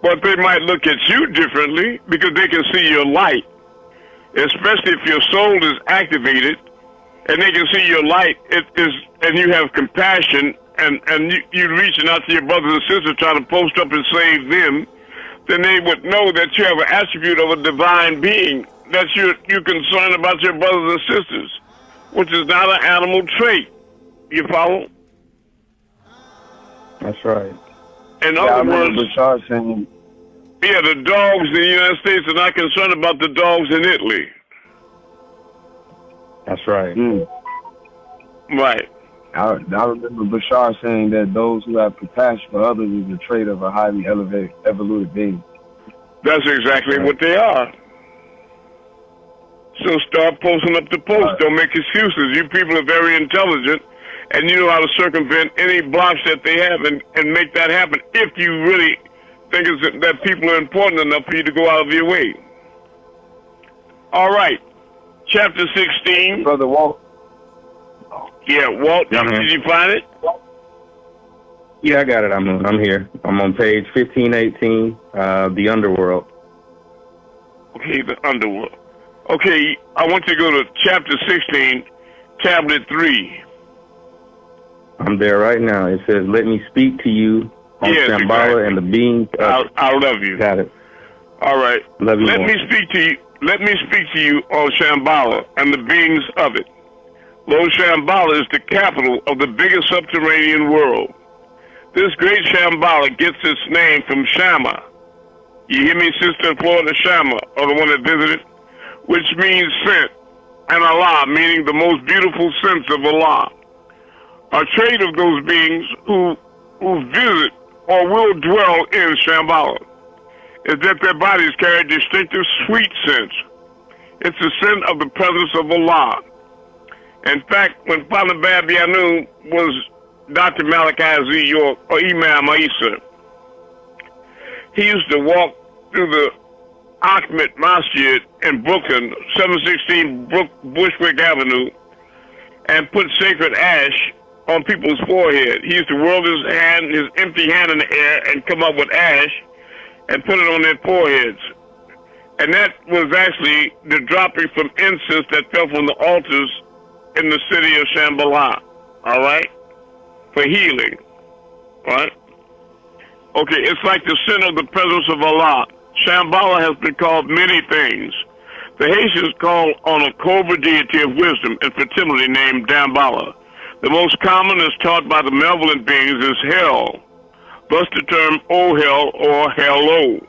But they might look at you differently because they can see your light, especially if your soul is activated and they can see your light and you have compassion and you reaching out to your brothers and sisters trying to post up and save them. Then they would know that you have an attribute of a divine being, that you're concerned about your brothers and sisters, which is not an animal trait. You follow? That's right. In other words, saying, yeah, the dogs in the United States are not concerned about the dogs in Italy. That's right. Right. I remember Bashar saying that those who have compassion for others is a trait of a highly elevated, evoluted being. That's exactly what they are. So start posting up the post. Don't make excuses. You people are very intelligent, and you know how to circumvent any blocks that they have and make that happen if you really think that people are important enough for you to go out of your way. All right. Chapter 16. Brother Walt. Yeah, Walt, did you find it? Yeah, I got it. I'm here. I'm on page 1518, the underworld. Okay, the underworld. Okay, I want you to go to chapter 16, tablet 3. I'm there right now. It says, let me speak to you on Shamballah exactly. and the beings of it. I love you. Got it. All right. Love you Let more. me speak to you on Shamballah and the beings of it. Lo Shamballah is the capital of the biggest subterranean world. This great Shamballah gets its name from Shama. You hear me, Sister in Florida? Shama, or the one that visited, which means sent, and Allah, meaning the most beautiful sense of Allah. A trait of those beings who visit or will dwell in Shamballah is that their bodies carry distinctive sweet scents. It's the scent of the presence of Allah. In fact, when Father Babianu was Dr. Malachi Z. York, or Imam Isa, he used to walk through the Ahmed Masjid in Brooklyn, 716 Bushwick Avenue, and put sacred ash on people's forehead. He used to whirl his empty hand in the air and come up with ash and put it on their foreheads. And that was actually the dropping from incense that fell from the altars in the city of Shamballah, all right, for healing, all right? Okay, it's like the sin of the presence of Allah. Shamballah has been called many things. The Haitians call on a cobra deity of wisdom and fertility named Damballa. The most common is taught by the malevolent beings is hell, thus the term O hell or hello,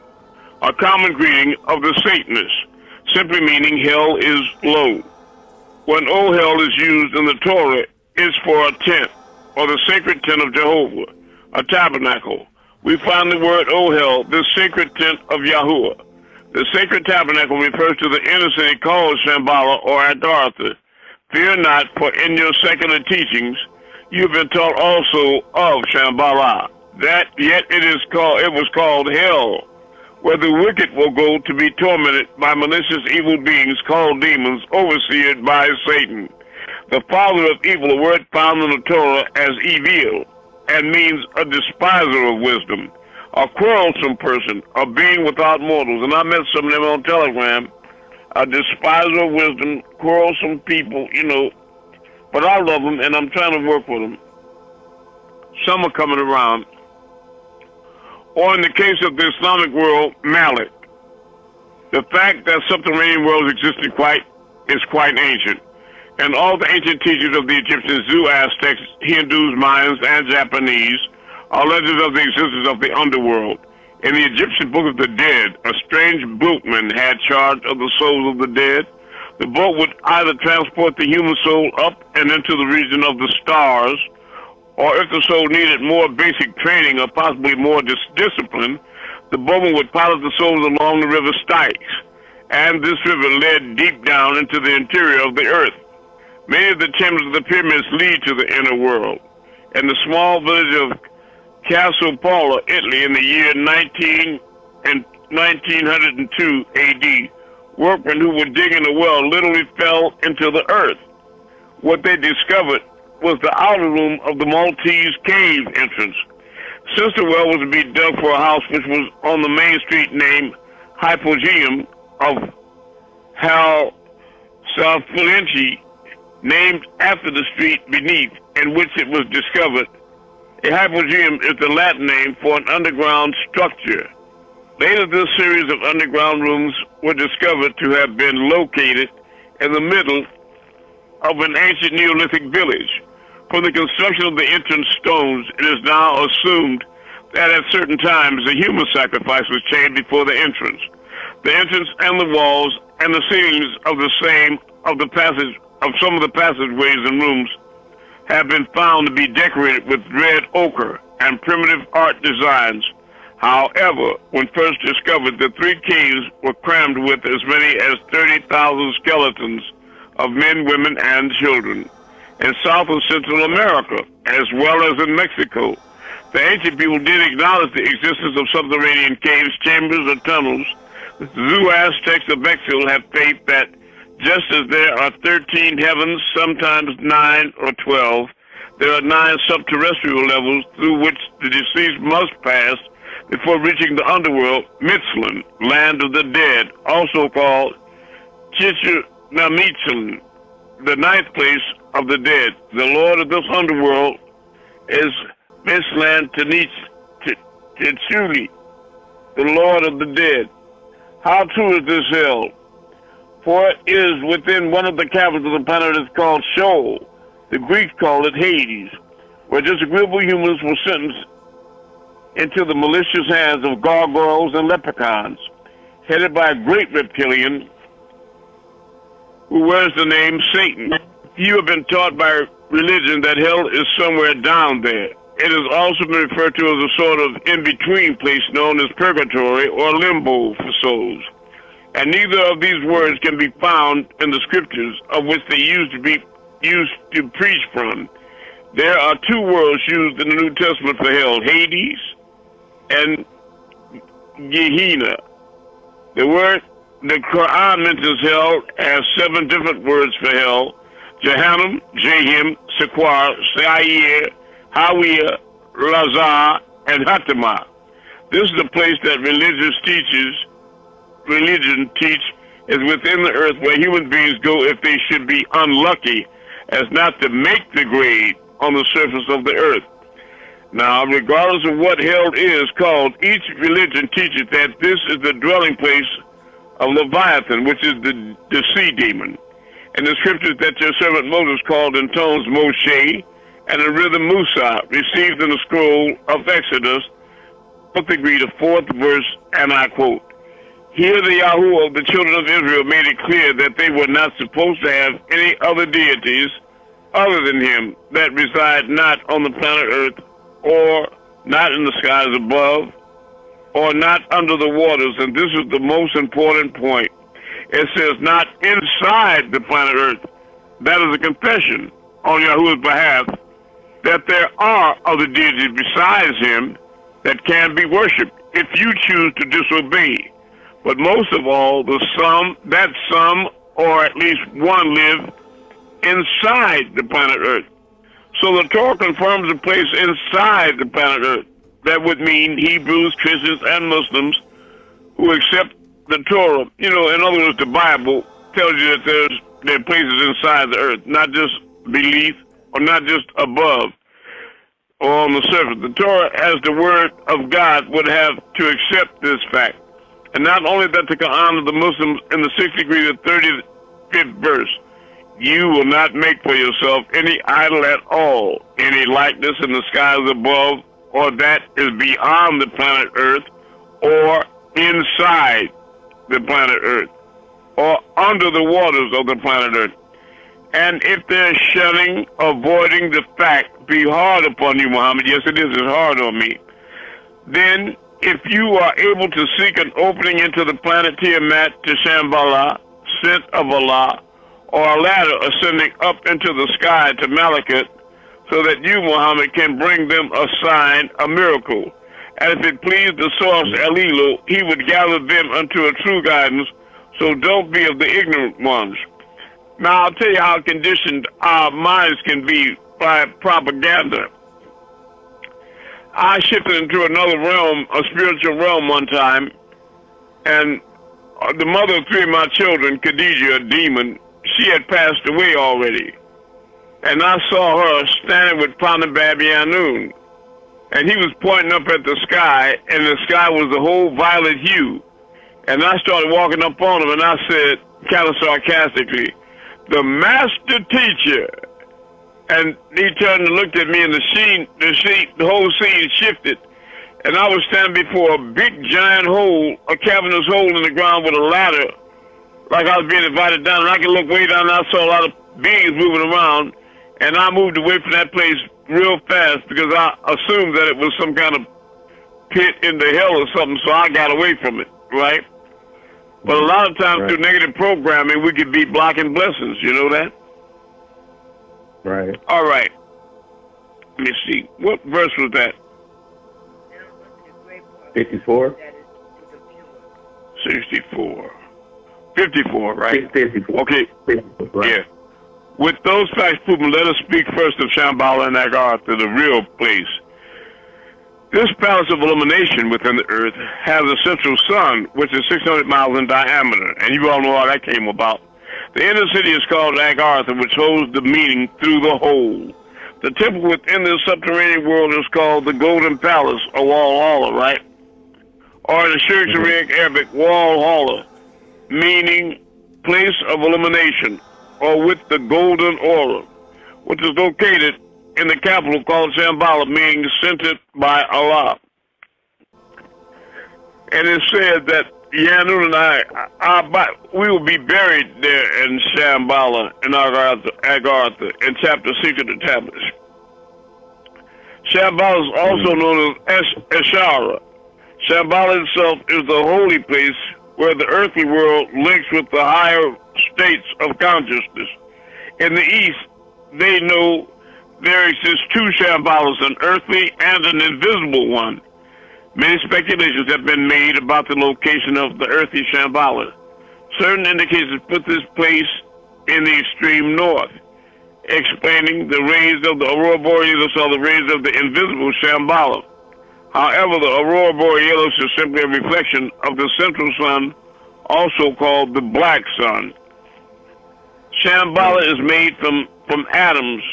a common greeting of the Satanists, simply meaning hell is low. When O hell is used in the Torah, it's for a tent, or the sacred tent of Jehovah, a tabernacle. We find the word O hell, the sacred tent of Yahuwah. The sacred tabernacle refers to the inner city called Shamballah or Aghaarta. Fear not, for in your secular teachings you have been taught also of Shamballah, that yet it was called hell, where the wicked will go to be tormented by malicious evil beings called demons, overseered by Satan. The father of evil, a word found in the Torah as evil, and means a despiser of wisdom, a quarrelsome person, a being without morals. And I met some of them on Telegram, a despiser of wisdom, quarrelsome people, you know, but I love them and I'm trying to work with them. Some are coming around. Or in the case of the Islamic world, Malik. The fact that subterranean worlds existed is quite ancient. And all the ancient teachers of the Egyptians, Aztecs, Hindus, Mayans, and Japanese are legends of the existence of the underworld. In the Egyptian Book of the Dead, a strange boatman had charge of the souls of the dead. The boat would either transport the human soul up and into the region of the stars, or if the soul needed more basic training or possibly more discipline, the boatman would pilot the souls along the river Styx, and this river led deep down into the interior of the earth. Many of the chambers of the pyramids lead to the inner world. In the small village of Cassopola, Italy, in the year 1902 AD, workmen who were digging a well literally fell into the earth. What they discovered was the outer room of the Maltese cave entrance. Since the well was to be dug for a house which was on the main street named Hypogeum of Halsafluenci, named after the street beneath in which it was discovered, a hypogeum is the Latin name for an underground structure. Later, this series of underground rooms were discovered to have been located in the middle of an ancient Neolithic village. From the construction of the entrance stones, it is now assumed that at certain times a human sacrifice was chained before the entrance. The entrance and the walls and the ceilings of some of the passageways and rooms have been found to be decorated with red ochre and primitive art designs. However, when first discovered, the 3 caves were crammed with as many as 30,000 skeletons of men, women, and children in South and Central America, as well as in Mexico. The ancient people did acknowledge the existence of subterranean caves, chambers, or tunnels. The Aztecs of Mexico have faith that just as there are 13 heavens, sometimes 9 or 12, there are 9 subterrestrial levels through which the deceased must pass before reaching the underworld, Mitzlan, land of the dead, also called Chichimetzlan, the 9th place of the dead. The lord of this underworld is Mitzlan Tichuli, the lord of the dead. How true is this hell? For it is within one of the caverns of the planet is called Sheol. The Greeks call it Hades, where disagreeable humans were sentenced into the malicious hands of gargoyles and leprechauns, headed by a great reptilian who wears the name Satan. You have been taught by religion that hell is somewhere down there. It has also been referred to as a sort of in-between place known as purgatory or limbo for souls. And neither of these words can be found in the scriptures of which they used to preach from. There are 2 words used in the New Testament for hell, Hades and Gehenna. The Quran mentions hell as 7 different words for hell: Jahannam, Jahim, Sequar, Sa'ir, Hawiyah, Lazar, and Hatima. This is the place that religion teach is within the earth where human beings go if they should be unlucky as not to make the grade on the surface of the earth. Now, regardless of what hell is called, each religion teaches that this is the dwelling place of Leviathan, which is the sea demon. And the scriptures that your servant Moses called in tones Moshe and in rhythm Musa, received in the scroll of Exodus, book agree the 4th verse, and I quote, "Here the Yahoo of the children of Israel made it clear that they were not supposed to have any other deities other than him that reside not on the planet earth, or not in the skies above, or not under the waters." And this is the most important point. It says not inside the planet earth. That is a confession on Yahuwah's behalf that there are other deities besides him that can be worshipped if you choose to disobey. But most of all, some or at least one live inside the planet earth. So the Torah confirms a place inside the planet earth. That would mean Hebrews, Christians, and Muslims who accept the Torah. In other words, the Bible tells you that there are places inside the earth, not just beneath or not just above or on the surface. The Torah, as the word of God, would have to accept this fact. And not only that, the Quran of the Muslims in the 6th degree, the 35th verse, "You will not make for yourself any idol at all, any likeness in the skies above, or that is beyond the planet Earth, or inside the planet Earth, or under the waters of the planet Earth. And if their shunning, avoiding the fact be hard upon you, Muhammad," yes it is, it's hard on me, "then if you are able to seek an opening into the planet Tiamat to Shamballah, sent of Allah, or a ladder ascending up into the sky to Malakut, so that you, Muhammad, can bring them a sign, a miracle. And if it pleased the source, Elilu, he would gather them unto a true guidance, so don't be of the ignorant ones." Now, I'll tell you how conditioned our minds can be by propaganda. I shifted into another realm, a spiritual realm one time, and the mother of 3 of my children, Khadijah, a demon, she had passed away already. And I saw her standing with Panabab Yanun, and he was pointing up at the sky, and the sky was a whole violet hue. And I started walking up on him, and I said, kind of sarcastically, "The master teacher." And he turned and looked at me, and the whole scene shifted. And I was standing before a big giant hole, a cavernous hole in the ground with a ladder, like I was being invited down. And I could look way down, and I saw a lot of beings moving around. And I moved away from that place real fast because I assumed that it was some kind of pit in the hell or something, so I got away from it, right? But a lot of times through negative programming, we could be blocking blessings. You know that? Right. All right. Let me see. What verse was that? 54. 64. 54, right? 54. Okay. 54, right. Yeah. With those facts proven, let us speak first of Shamballah and Aghaarta, the real place. This palace of illumination within the earth has a central sun, which is 600 miles in diameter, and you all know how that came about. The inner city is called Aghaarta, which holds the meaning through the whole. The temple within the subterranean world is called the Golden Palace, or Walhalla, right? Or in the Syriac Arabic, Walhalla, meaning place of illumination, or with the golden aura, which is located in the capital called Shamballah, meaning centered by Allah. And it said that Yanun and we will be buried there in Shamballah in Aghaarta in chapter 6 of the tablets. Shamballah is also known as Ashara. Shamballah itself is the holy place where the earthly world links with the higher states of consciousness. In the East, they know there exists two Shamballahs, an earthly and an invisible one. Many speculations have been made about the location of the earthly Shamballah. Certain indications put this place in the extreme north, explaining the rays of the aurora borealis or the rays of the invisible Shamballah. However, the aurora borealis is simply a reflection of the central sun, also called the black sun. Shamballah is made from atoms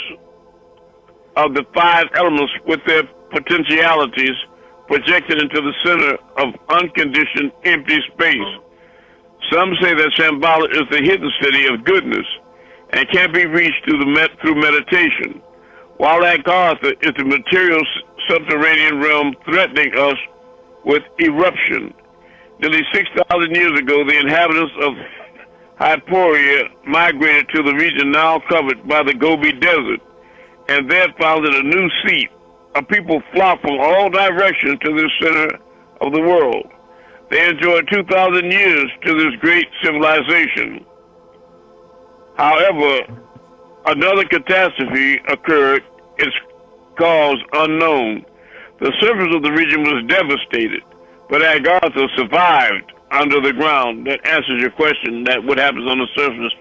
of the 5 elements with their potentialities projected into the center of unconditioned empty space. Some say that Shamballah is the hidden city of goodness and can be reached through meditation, while Aghaarta is the material subterranean realm threatening us with eruption. Nearly 6,000 years ago, the inhabitants of Hyperia migrated to the region now covered by the Gobi Desert, and there founded a new seat. A people flocked from all directions to the center of the world. They enjoyed 2,000 years to this great civilization. However, another catastrophe occurred, its cause unknown. The surface of the region was devastated, but Aghaarta survived under the ground. That answers your question, that what happens on the surface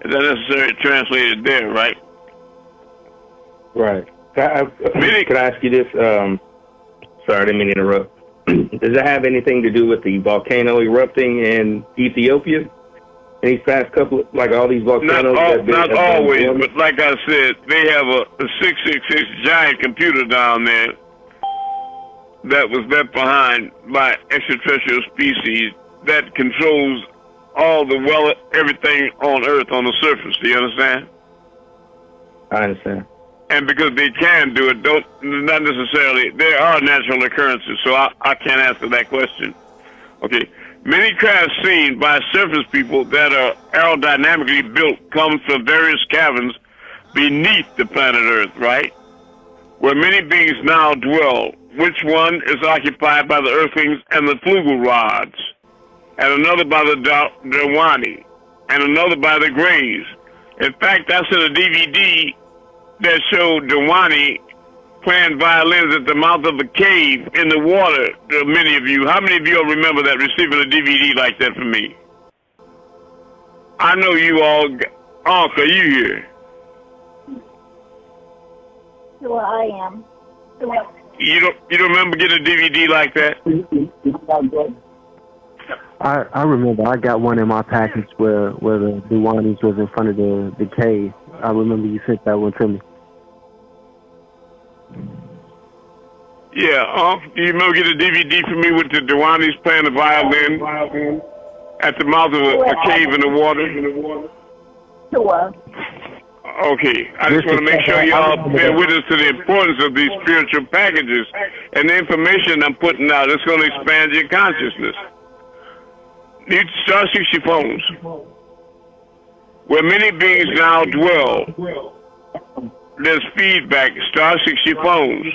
is not necessarily translated there, right? Right. Could I ask you this? Sorry, I didn't mean to interrupt. Does it have anything to do with the volcano erupting in Ethiopia? In these past couple, like all these volcanoes? Not always, but like I said, they have a 666 giant computer down there that was left behind by extraterrestrial species that controls all everything on Earth on the surface. Do you understand? I understand. And because they can do it, not necessarily, there are natural occurrences, so I can't answer that question. Okay. Many crafts seen by surface people that are aerodynamically built comes from various caverns beneath the planet Earth, right? Where many beings now dwell. Which one is occupied by the Earthlings and the Flugel rods, and another by the Dawani, and another by the Greys. In fact, I sent a DVD that showed Dawani playing violins at the mouth of a cave in the water to many of you. How many of you all remember that, receiving a DVD like that from me? I know you all. Unc, are you here? Well, I am. You don't remember getting a DVD like that? I remember I got one in my package where the Duwanis was in front of the cave. I remember you sent that one to me. Yeah, do you remember getting a DVD from me with the Duwanis playing the violin at the mouth of a cave in the water? Sure. Okay, I just want to make sure y'all bear witness to the importance of these spiritual packages and the information I'm putting out. It's going to expand your consciousness. These star 60 phones, where many beings now dwell, there's feedback, star 60 phones.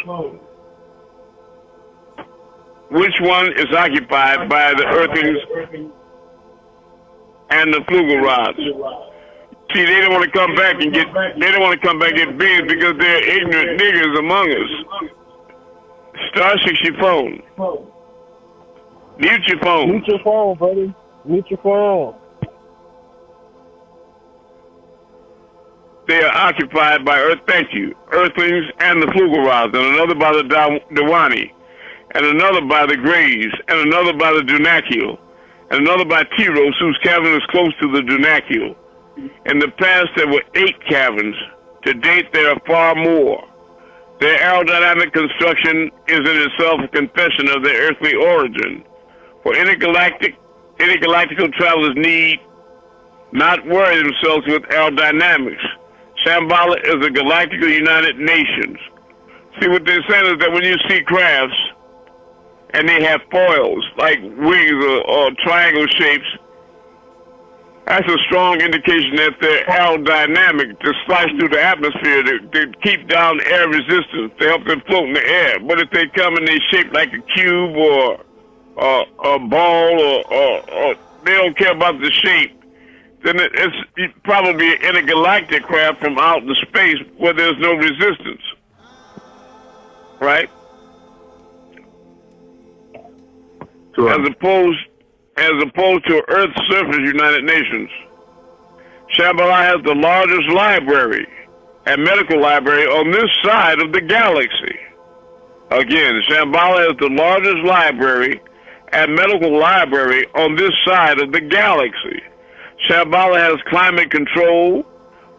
which one is occupied by the earthlings and the flugel rods? See, they don't want to come back and get beans because they're ignorant niggers among us. *6 your phone. Mute your phone. Mute your phone, buddy. Mute your phone. They are occupied by earthlings and the flugel rods, and another by the Dawani, and another by the Grays, and another by the Dunakil, and another by Tiros, whose cavern is close to the Dunakil. In the past, there were 8 caverns. To date, there are far more. Their aerodynamic construction is in itself a confession of their earthly origin. For intergalactical travelers need not worry themselves with aerodynamics. Shamballah is a galactical United Nations. See, what they're saying is that when you see crafts and they have foils, like wings or triangle shapes, that's a strong indication that they're aerodynamic to slice through the atmosphere to keep down air resistance, to help them float in the air. But if they come and they shape like a cube or a ball or they don't care about the shape, then it's probably an intergalactic craft from out in space where there's no resistance. Right? Sure. As opposed to Earth's surface United Nations. Shamballah has the largest library and medical library on this side of the galaxy. Again, Shamballah has the largest library and medical library on this side of the galaxy. Shamballah has climate control,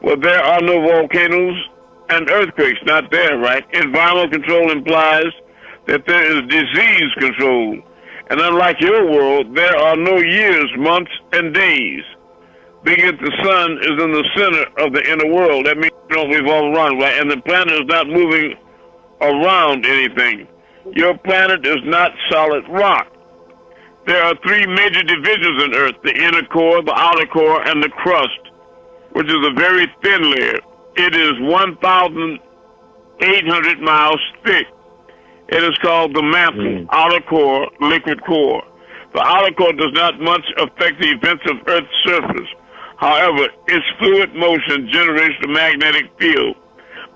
where there are no volcanoes and earthquakes, not there, right? Environmental control implies that there is disease control. And unlike your world, there are no years, months, and days. Being that the sun is in the center of the inner world, that means you don't revolve around, right? And the planet is not moving around anything. Your planet is not solid rock. There are 3 major divisions in Earth: the inner core, the outer core, and the crust, which is a very thin layer. It is 1,800 miles thick. It is called the mantle, outer core, liquid core. The outer core does not much affect the events of Earth's surface. However, its fluid motion generates the magnetic field.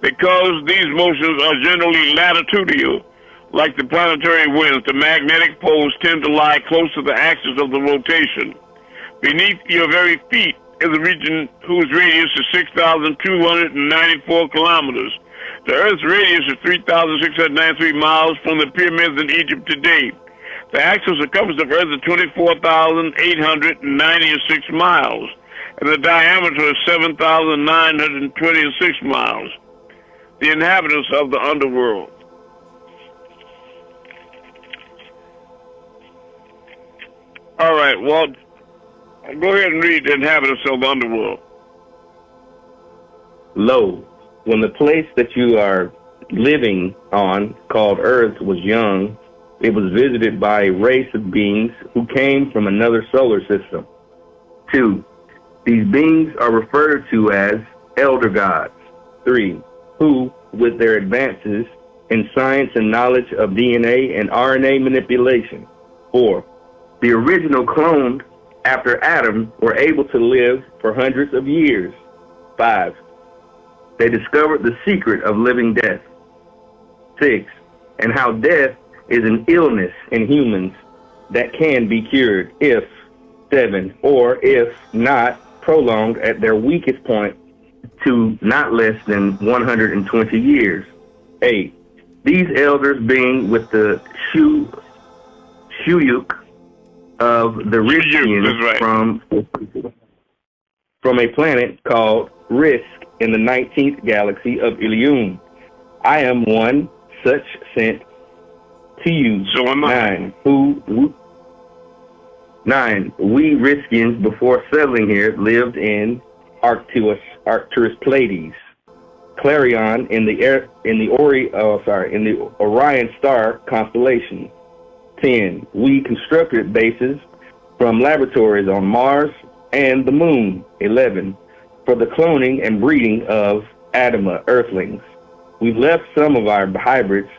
Because these motions are generally latitudinal, like the planetary winds, the magnetic poles tend to lie close to the axis of the rotation. Beneath your very feet is a region whose radius is 6,294 kilometers. The Earth's radius is 3,693 miles from the pyramids in Egypt today. The actual circumference of Earth is 24,896 miles, and the diameter is 7,926 miles. The inhabitants of the underworld. All right, Walt, go ahead and read the inhabitants of the underworld. Lo, when the place that you are living on, called Earth, was young, it was visited by a race of beings who came from another solar system. 2. These beings are referred to as elder gods. 3. Who, with their advances in science and knowledge of DNA and RNA manipulation. 4. The original cloned after Adam were able to live for hundreds of years. 5. They discovered the secret of living death. 6. And how death is an illness in humans that can be cured if, 7, or if not, prolonged at their weakest point to not less than 120 years. 8. These elders being with the Shuyuk of the Riskians from a planet called Risk in the 19th galaxy of Ilium. I am one such sent to you. So am I. 9. We Riskians, before settling here, lived in Arcturus Pleiades, Clarion in the Orion star constellation. 10. We constructed bases from laboratories on Mars and the Moon. 11. For the cloning and breeding of Adama Earthlings. We left some of our hybrids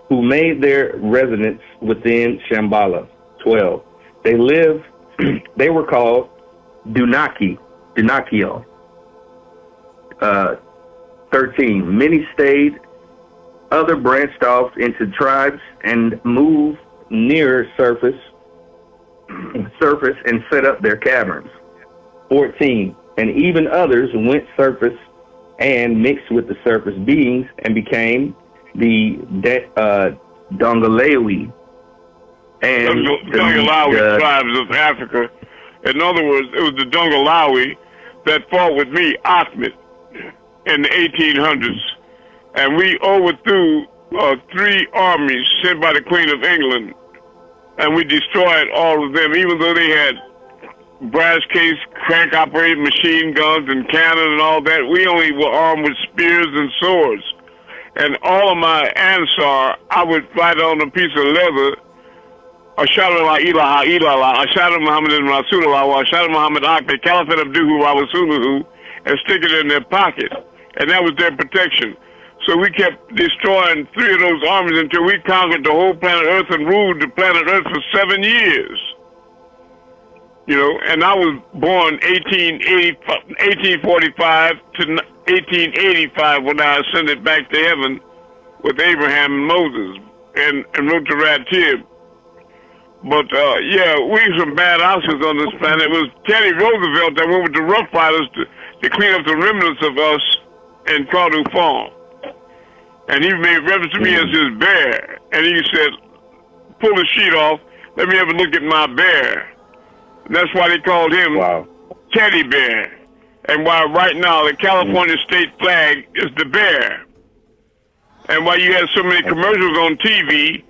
who made their residence within Shamballah. 12. They were called Dunakio. 13. Many stayed, other branched off into tribes and moved near surface and set up their caverns. 14. And even others went surface and mixed with the surface beings and became the Dongolawi and Dongolawi tribes of Africa. In other words, it was the Dongolawi that fought with me, Ahmed, in the 1800s. And we overthrew 3 armies sent by the Queen of England. And we destroyed all of them, even though they had brass case, crank operated machine guns and cannon and all that. We only were armed with spears and swords. And all of my Ansar, I would write on a piece of leather, Ashhadu la ilaha illallah, Ashhadu Muhammadan Rasulullah, Ashhadu Muhammad Akbar, Caliphate Abduhu wa Rasuluhu, and stick it in their pocket. And that was their protection. So we kept destroying 3 of those armies until we conquered the whole planet Earth and ruled the planet Earth for 7 years. You know, and I was born 1845 to 1885 when I ascended back to heaven with Abraham and Moses and wrote the Ratib. But, yeah, we some bad options on this planet. It was Teddy Roosevelt that went with the Rough Riders to clean up the remnants of us in Cardew Farm. And he made reference to me as his bear. And he said, pull the sheet off, let me have a look at my bear. That's why they called him Teddy Bear. And why right now the California state flag is the bear. And why you had so many commercials on TV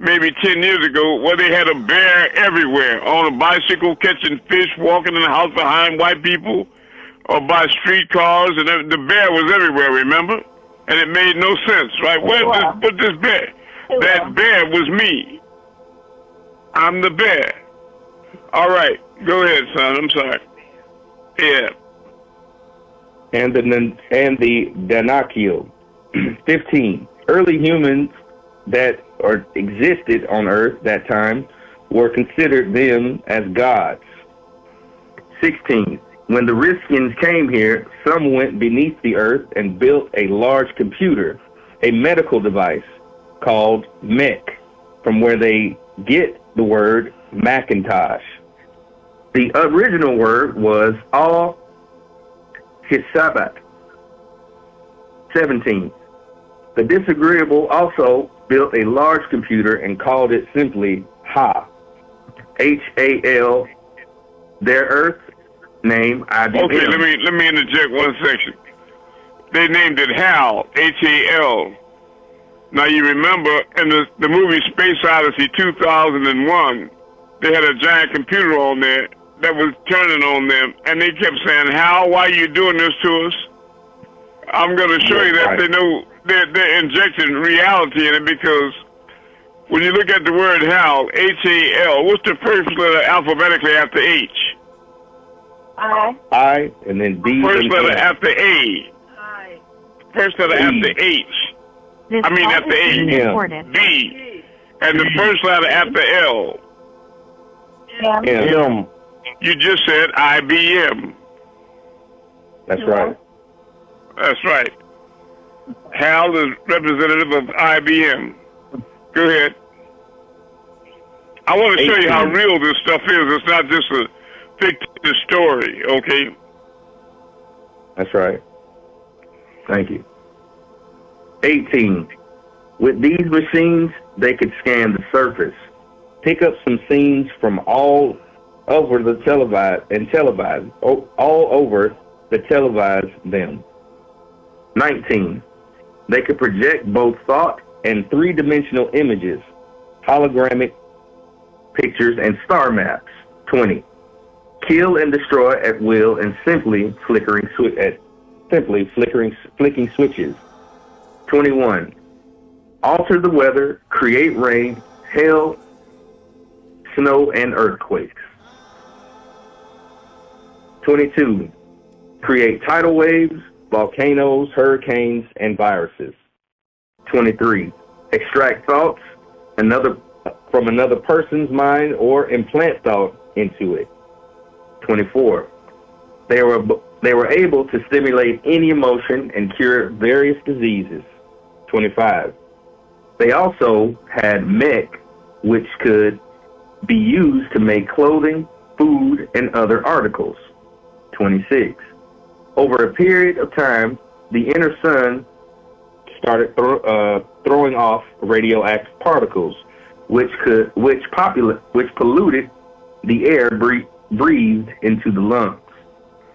maybe 10 years ago where they had a bear everywhere, on a bicycle, catching fish, walking in the house behind white people, or by streetcars, and the bear was everywhere, remember? And it made no sense, right? Where put this bear? That bear was me. I'm the bear. All right, go ahead, son. I'm sorry. Yeah. And the Danakio. 15. Early humans that existed on Earth that time were considered them as gods. 16. When the Riskians came here, some went beneath the earth and built a large computer, a medical device called mech, from where they get the word Macintosh. The original word was Al-Hisabat. 17. The disagreeable also built a large computer and called it simply Ha. H-A-L. Their Earth name, IBM. Okay, let me interject one section. They named it HAL, H-A-L. Now you remember in the movie Space Odyssey 2001, they had a giant computer on there that was turning on them, and they kept saying, Hal, why are you doing this to us? I'm going to show you that they know they're injecting reality in it, because when you look at the word HAL, H-A-L, what's the first letter alphabetically after H? I, and then D. First letter after A. First letter after H. After A. D. And the first letter after L. M. You just said IBM. That's right. That's right. Hal is representative of IBM. Go ahead. I want to show you how real this stuff is. It's not just a fictitious story, okay? That's right. Thank you. 18. With these machines, they could scan the surface, pick up some scenes from all over the televise them. 19. They could project both thought and 3-dimensional images, hologramic pictures, and star maps. 20. Kill and destroy at will and simply flicking switches. 21. Alter the weather, create rain, hail, snow, and earthquakes. 22. Create tidal waves, volcanoes, hurricanes, and viruses. 23. extract thoughts from another person's mind, or implant thought into it. 24. They were able to stimulate any emotion and cure various diseases. 25. They also had mech, which could be used to make clothing, food, and other articles. 26. Over a period of time, the inner sun started throwing off radioactive particles, which polluted the air breathed into the lungs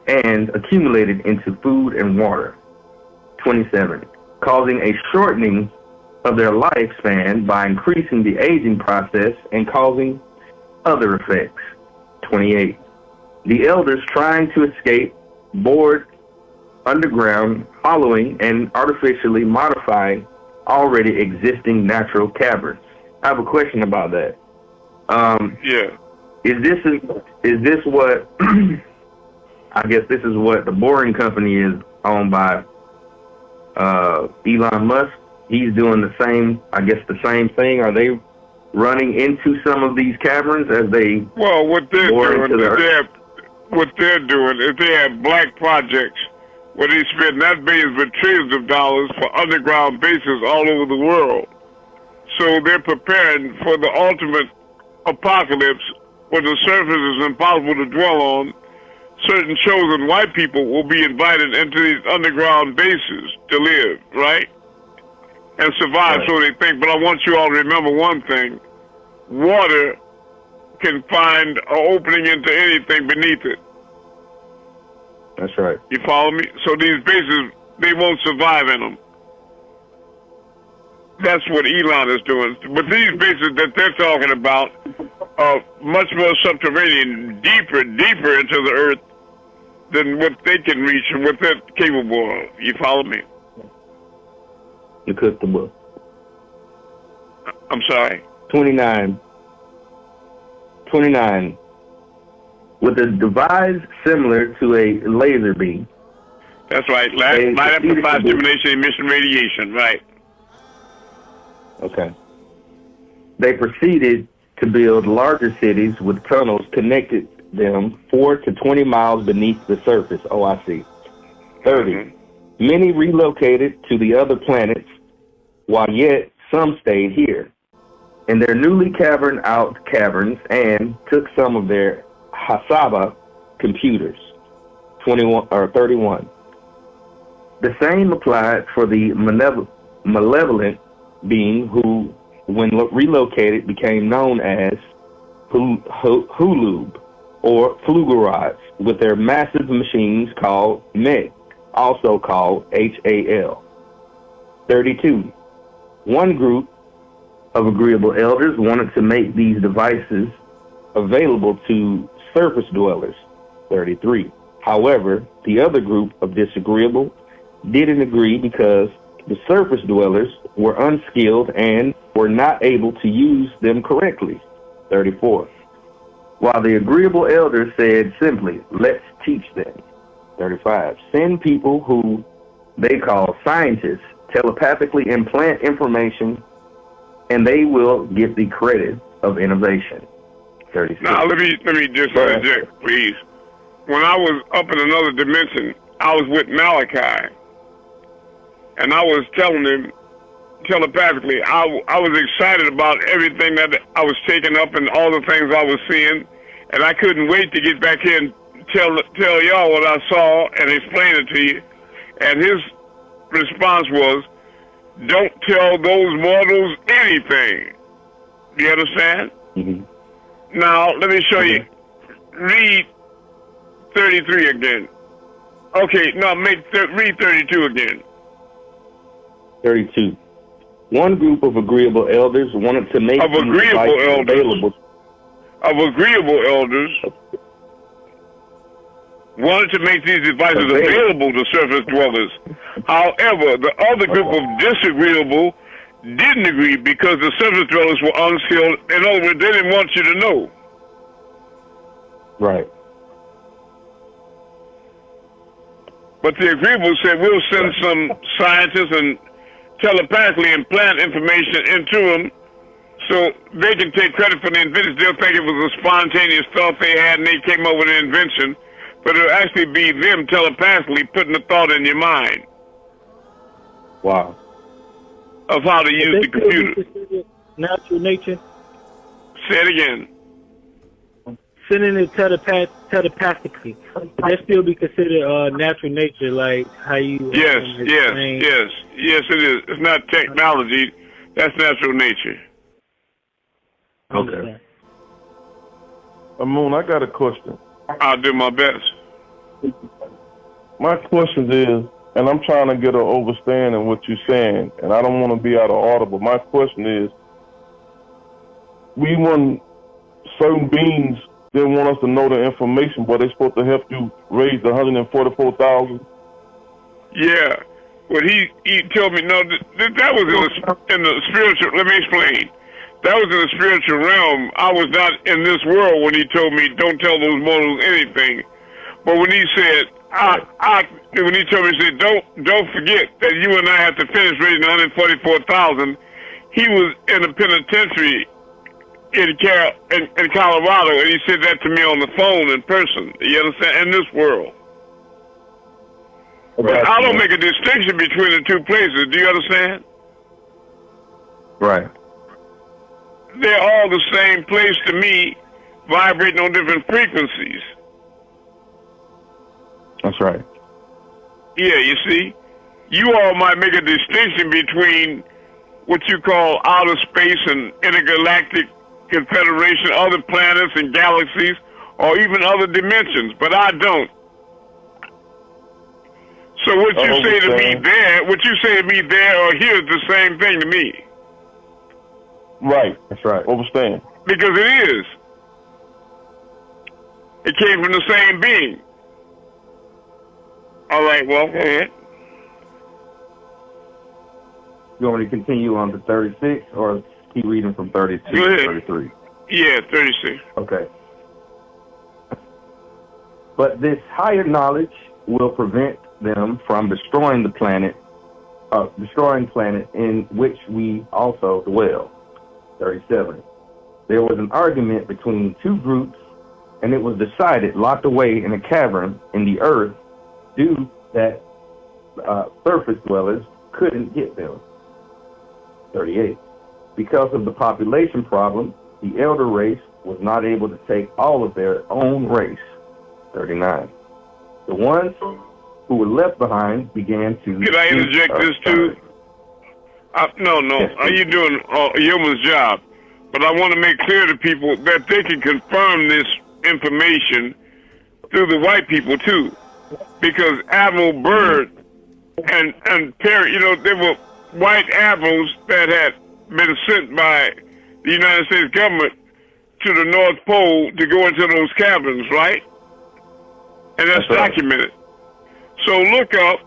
and accumulated into food and water. 27. Causing a shortening of their lifespan by increasing the aging process and causing other effects. 28. The elders trying to escape bored underground, following and artificially modifying already existing natural caverns. I have a question about that. Yeah. Is this what I guess this is what the Boring Company is owned by Elon Musk? He's doing the same thing. Are they running into some of these caverns as they what they're doing is they have black projects where they spend not billions but trillions of dollars for underground bases all over the world. So they're preparing for the ultimate apocalypse where the surface is impossible to dwell on. Certain chosen white people will be invited into these underground bases to live, right? And survive, so they think. But I want you all to remember one thing. Water can find an opening into anything beneath it. That's right. You follow me? So these bases, they won't survive in them. That's what Elon is doing. But these bases that they're talking about are much more subterranean, deeper into the earth than what they can reach and what they're capable of. You follow me? You cooked the book. I'm sorry? 29. With a device similar to a laser beam. That's right. Light amplified stimulation emission radiation, right. Okay. They proceeded to build larger cities with tunnels connected them 4 to 20 miles beneath the surface. Oh, I see. 30. Many relocated to the other planets, while yet some stayed here in their newly caverned out caverns and took some of their Hasaba computers. 31. The same applied for the malevolent being who, when relocated, became known as Hulub or Flugerods, with their massive machines called Mech, also called HAL. 32. One group of agreeable elders wanted to make these devices available to surface dwellers. 33. However, the other group of disagreeable didn't agree because the surface dwellers were unskilled and were not able to use them correctly. 34. While the agreeable elders said simply, let's teach them. 35. Send people who they call scientists telepathically implant information and they will get the credit of innovation. 36. Now, let me just interject, please. When I was up in another dimension, I was with Malachi, and I was telling him telepathically, I was excited about everything that I was taking up and all the things I was seeing, and I couldn't wait to get back here and tell y'all what I saw and explain it to you. And his response was, don't tell those mortals anything. Do you understand? Mm-hmm. Now, let me show you. Read 33 again. Okay, no, read 32 again. 32. One group of agreeable elders wanted to make available. Of agreeable elders wanted to make these devices available to surface dwellers. However, the other group of disagreeable didn't agree because the surface dwellers were unskilled. In other words, they didn't want you to know. Right. But the agreeable said, we'll send some scientists and telepathically implant information into them so they can take credit for the invention. They'll think it was a spontaneous thought they had and they came up with an invention, but it'll actually be them telepathically putting the thought in your mind. Wow. Of how to use the computer. Natural nature. Say it again. Sending it telepathically. Would that still be considered natural nature, like how you... Yes, it is. It's not technology. That's natural nature. Okay. Amun, I got a question. I'll do my best. My question is, and I'm trying to get an understanding of what you're saying, and I don't want to be out of order, but my question is, we want certain beings didn't want us to know the information, but they're supposed to help you raise the 144,000. Yeah, but he told me no. That was in the spiritual. Let me explain. That was in the spiritual realm. I was not in this world when he told me don't tell those mortals anything. But when he said, when he told me, he said don't forget that you and I have to finish raising 144,000. He was in a penitentiary in Colorado, and he said that to me on the phone in person. You understand? In this world. But I don't make a distinction between the two places. Do you understand? Right. They're all the same place to me, vibrating on different frequencies. That's right. Yeah, you see? You all might make a distinction between what you call outer space and intergalactic confederation, other planets and galaxies, or even other dimensions, but I don't. So what you say to me there or here is the same thing to me. Right. That's right. Understand. Because it is. It came from the same being. All right, well, go ahead. You want me to continue on to 36 or keep reading from 32 to 33? Yeah, 36. Okay. But this higher knowledge will prevent them from destroying the planet in which we also dwell. 37. There was an argument between two groups, and it was decided locked away in a cavern in the earth due that surface dwellers couldn't get them. 38. Because of the population problem, the elder race was not able to take all of their own race. 39. The ones who were left behind began to... Could I interject this too? No. Yes, you're doing a yeoman's job. But I want to make clear to people that they can confirm this information through the white people too. Because Admiral Byrd and Perry, there were white admirals that had been sent by the United States government to the North Pole to go into those caverns, right? And that's documented. So look up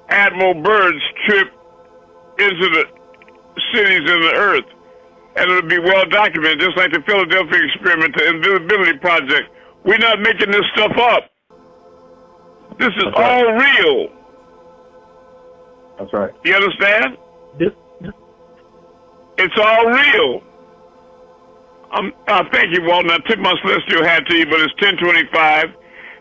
Admiral Byrd's trip into the cities in the earth, and it'll be well documented, just like the Philadelphia experiment, the Invisibility Project. We're not making this stuff up. This is all real. That's right. You understand? It's all real. Thank you, Walton. I tip my celestial hat to you, but it's 10:25.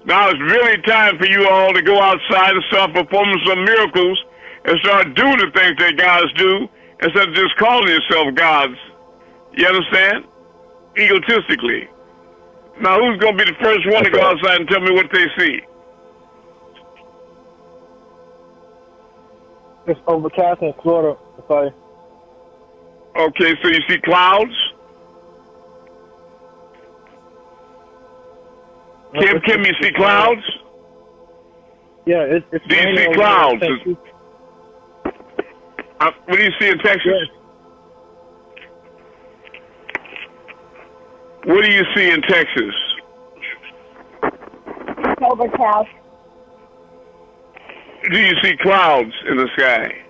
Now it's really time for you all to go outside and start performing some miracles and start doing the things that gods do instead of just calling yourself gods. You understand? Egotistically. Now who's going to be the first one to go outside and tell me what they see? It's overcast in Florida. Sorry. Okay, so you see clouds? Kim, you see clouds? Yeah, it's do you see clouds? What do you see in Texas? Yes. What do you see in Texas? Overcast. Do you see clouds in the sky?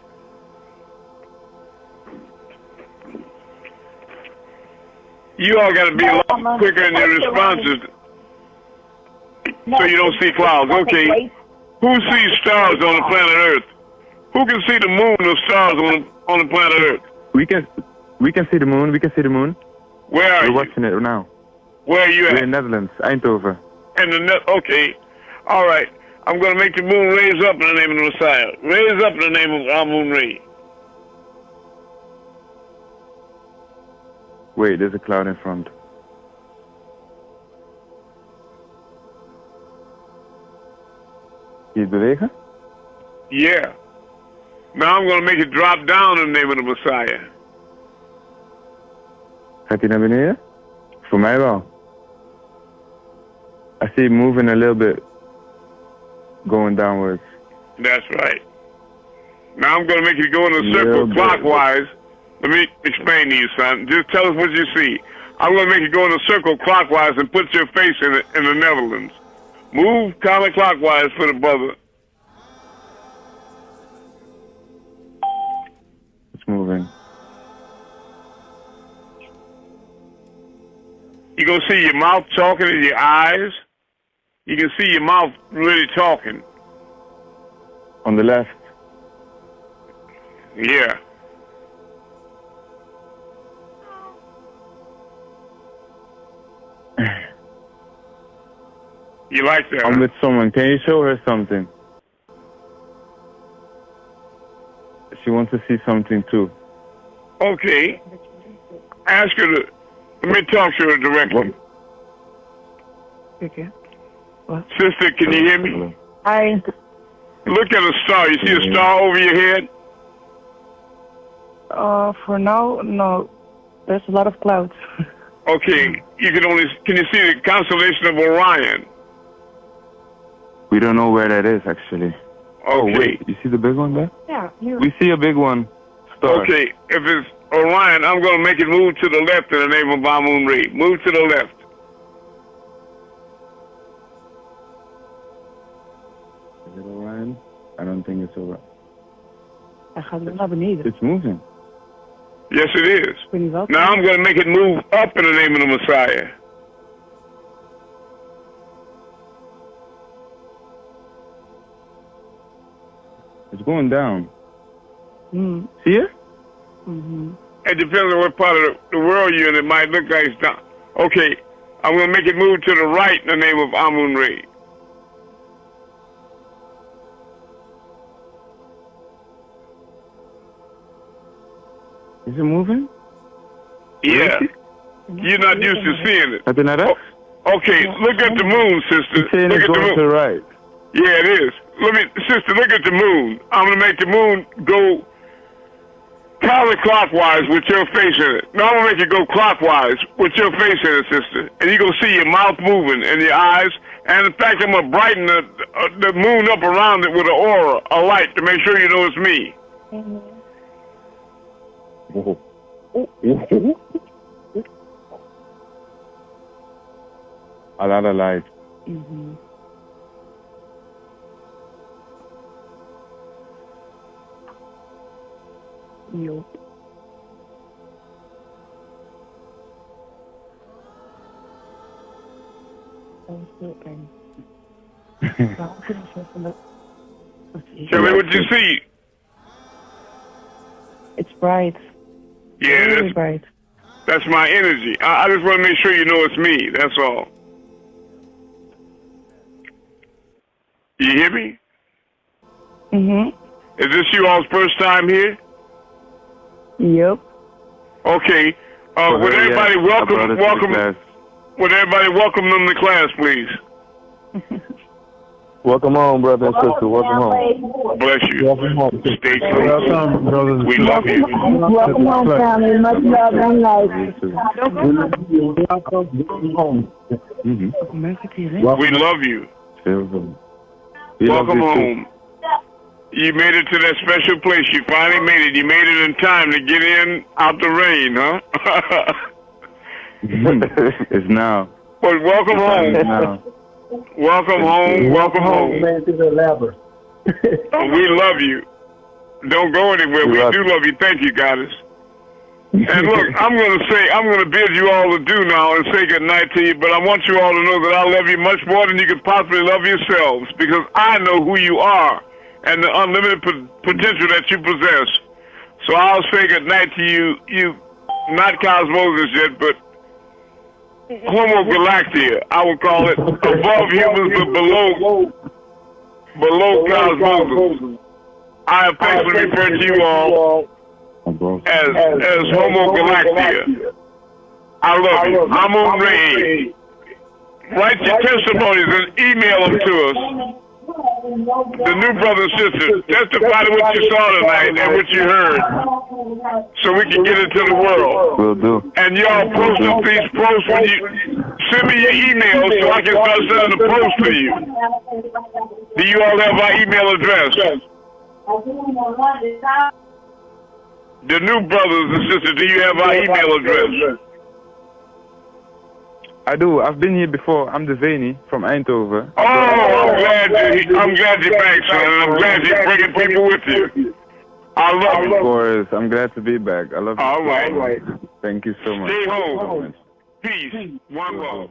You all got to be a lot quicker in your responses so you don't see clouds. Okay. Who sees stars on the planet Earth? Who can see the moon or stars on the planet Earth? We can see the moon. We can see the moon. Where are you? We're watching it now. Where are you at? We're in Netherlands, Eindhoven. Okay. All right. I'm going to make the moon raise up in the name of the Messiah. Raise up in the name of Amun-Rayay. Wait, there's a cloud in front. Zie je het bewegen? Yeah. Now I'm going to make it drop down in the name of the Messiah. Gaat hij naar beneden? Voor mij wel. I see it moving a little bit, going downwards. That's right. Now I'm going to make it go in a circle clockwise. Let me explain to you, son. Just tell us what you see. I'm going to make it go in a circle clockwise and put your face in the Netherlands. Move counterclockwise for the brother. It's moving. You're going to see your mouth talking and your eyes. You can see your mouth really talking. On the left. Yeah. You like that? I'm with someone. Can you show her something? She wants to see something too. Okay. Ask her to. Let me talk to her directly. Okay. What? Sister, can you hear me? Hi. Look at a star. You see a star over your head? For now, no. There's a lot of clouds. Okay. Can you see the constellation of Orion? We don't know where that is actually. Okay. Oh wait, you see the big one there? Yeah. We see a big one. Star. Okay. If it's Orion, I'm going to make it move to the left in the name of Amun-Rayay. Move to the left. Is it Orion? I don't think it's Orion. Hij gaat naar beneden. It's moving. Yes, it is. Now I'm going to make it move up in the name of the Messiah. It's going down. Mm. See it? Mm-hmm. It depends on what part of the world you're in. It might look like it's down. Okay, I'm going to make it move to the right in the name of Amun-Rayay. Is it moving? Yeah. You're not used to seeing it. Heb je naar rechts? Okay, look at the moon, sister. It's saying Look it's at the going moon. to the right. Yeah, it is. Sister, look at the moon. I'm going to make the moon go counterclockwise with your face in it. Now I'm going to make it go clockwise with your face in it, sister. And you're going to see your mouth moving and your eyes. And in fact, I'm going to brighten the moon up around it with an aura, a light, to make sure you know it's me. A lot of light. Mm-hmm. Yo. Tell me what you see. It's bright. Yeah, Really bright. That's my energy. I just want to make sure you know it's me. That's all. You hear me? Mm-hmm. Is this you all's first time here? Yep. Okay. Would everybody would everybody welcome them to class, please? Welcome home, brother and sister. Welcome home. Bless you. Welcome home. Stay safe. Welcome, brothers and We love you. Welcome home, family. Much love and life. Welcome home. We love you. Welcome home. You made it to that special place. You finally made it. You made it in time to get in out the rain, huh? It's now. But welcome home. Now. Welcome home. Welcome home. Man, to the labor. We love you. Don't go anywhere. We do love you. Thank you, goddess. And look, I'm going to bid you all adieu now and say good night to you, but I want you all to know that I love you much more than you could possibly love yourselves, because I know who you are, and the unlimited potential that you possess. So I'll say good night to you not Cosmosis yet, but Homo Galactica. I would call it above humans but below Cosmosis. I affectionately refer to you all as Homo Galactica. I love you. Amun-Rayay. Write your testimonies and email them to us. The new brothers and sisters, testify to what you saw tonight and what you heard, so we can get into the world. Will do. And y'all post them, please post when you send me your email so I can start sending the post to you. Do you all have my email address? The new brothers and sisters, do you have my email address? I do. I've been here before. I'm Deveni from Eindhoven. Oh, I'm glad you're back, son. I'm glad you're bringing people with you. I love you. Of course. I'm glad to be back. I love you. All right. Thank you so much. Stay home. Peace. One love.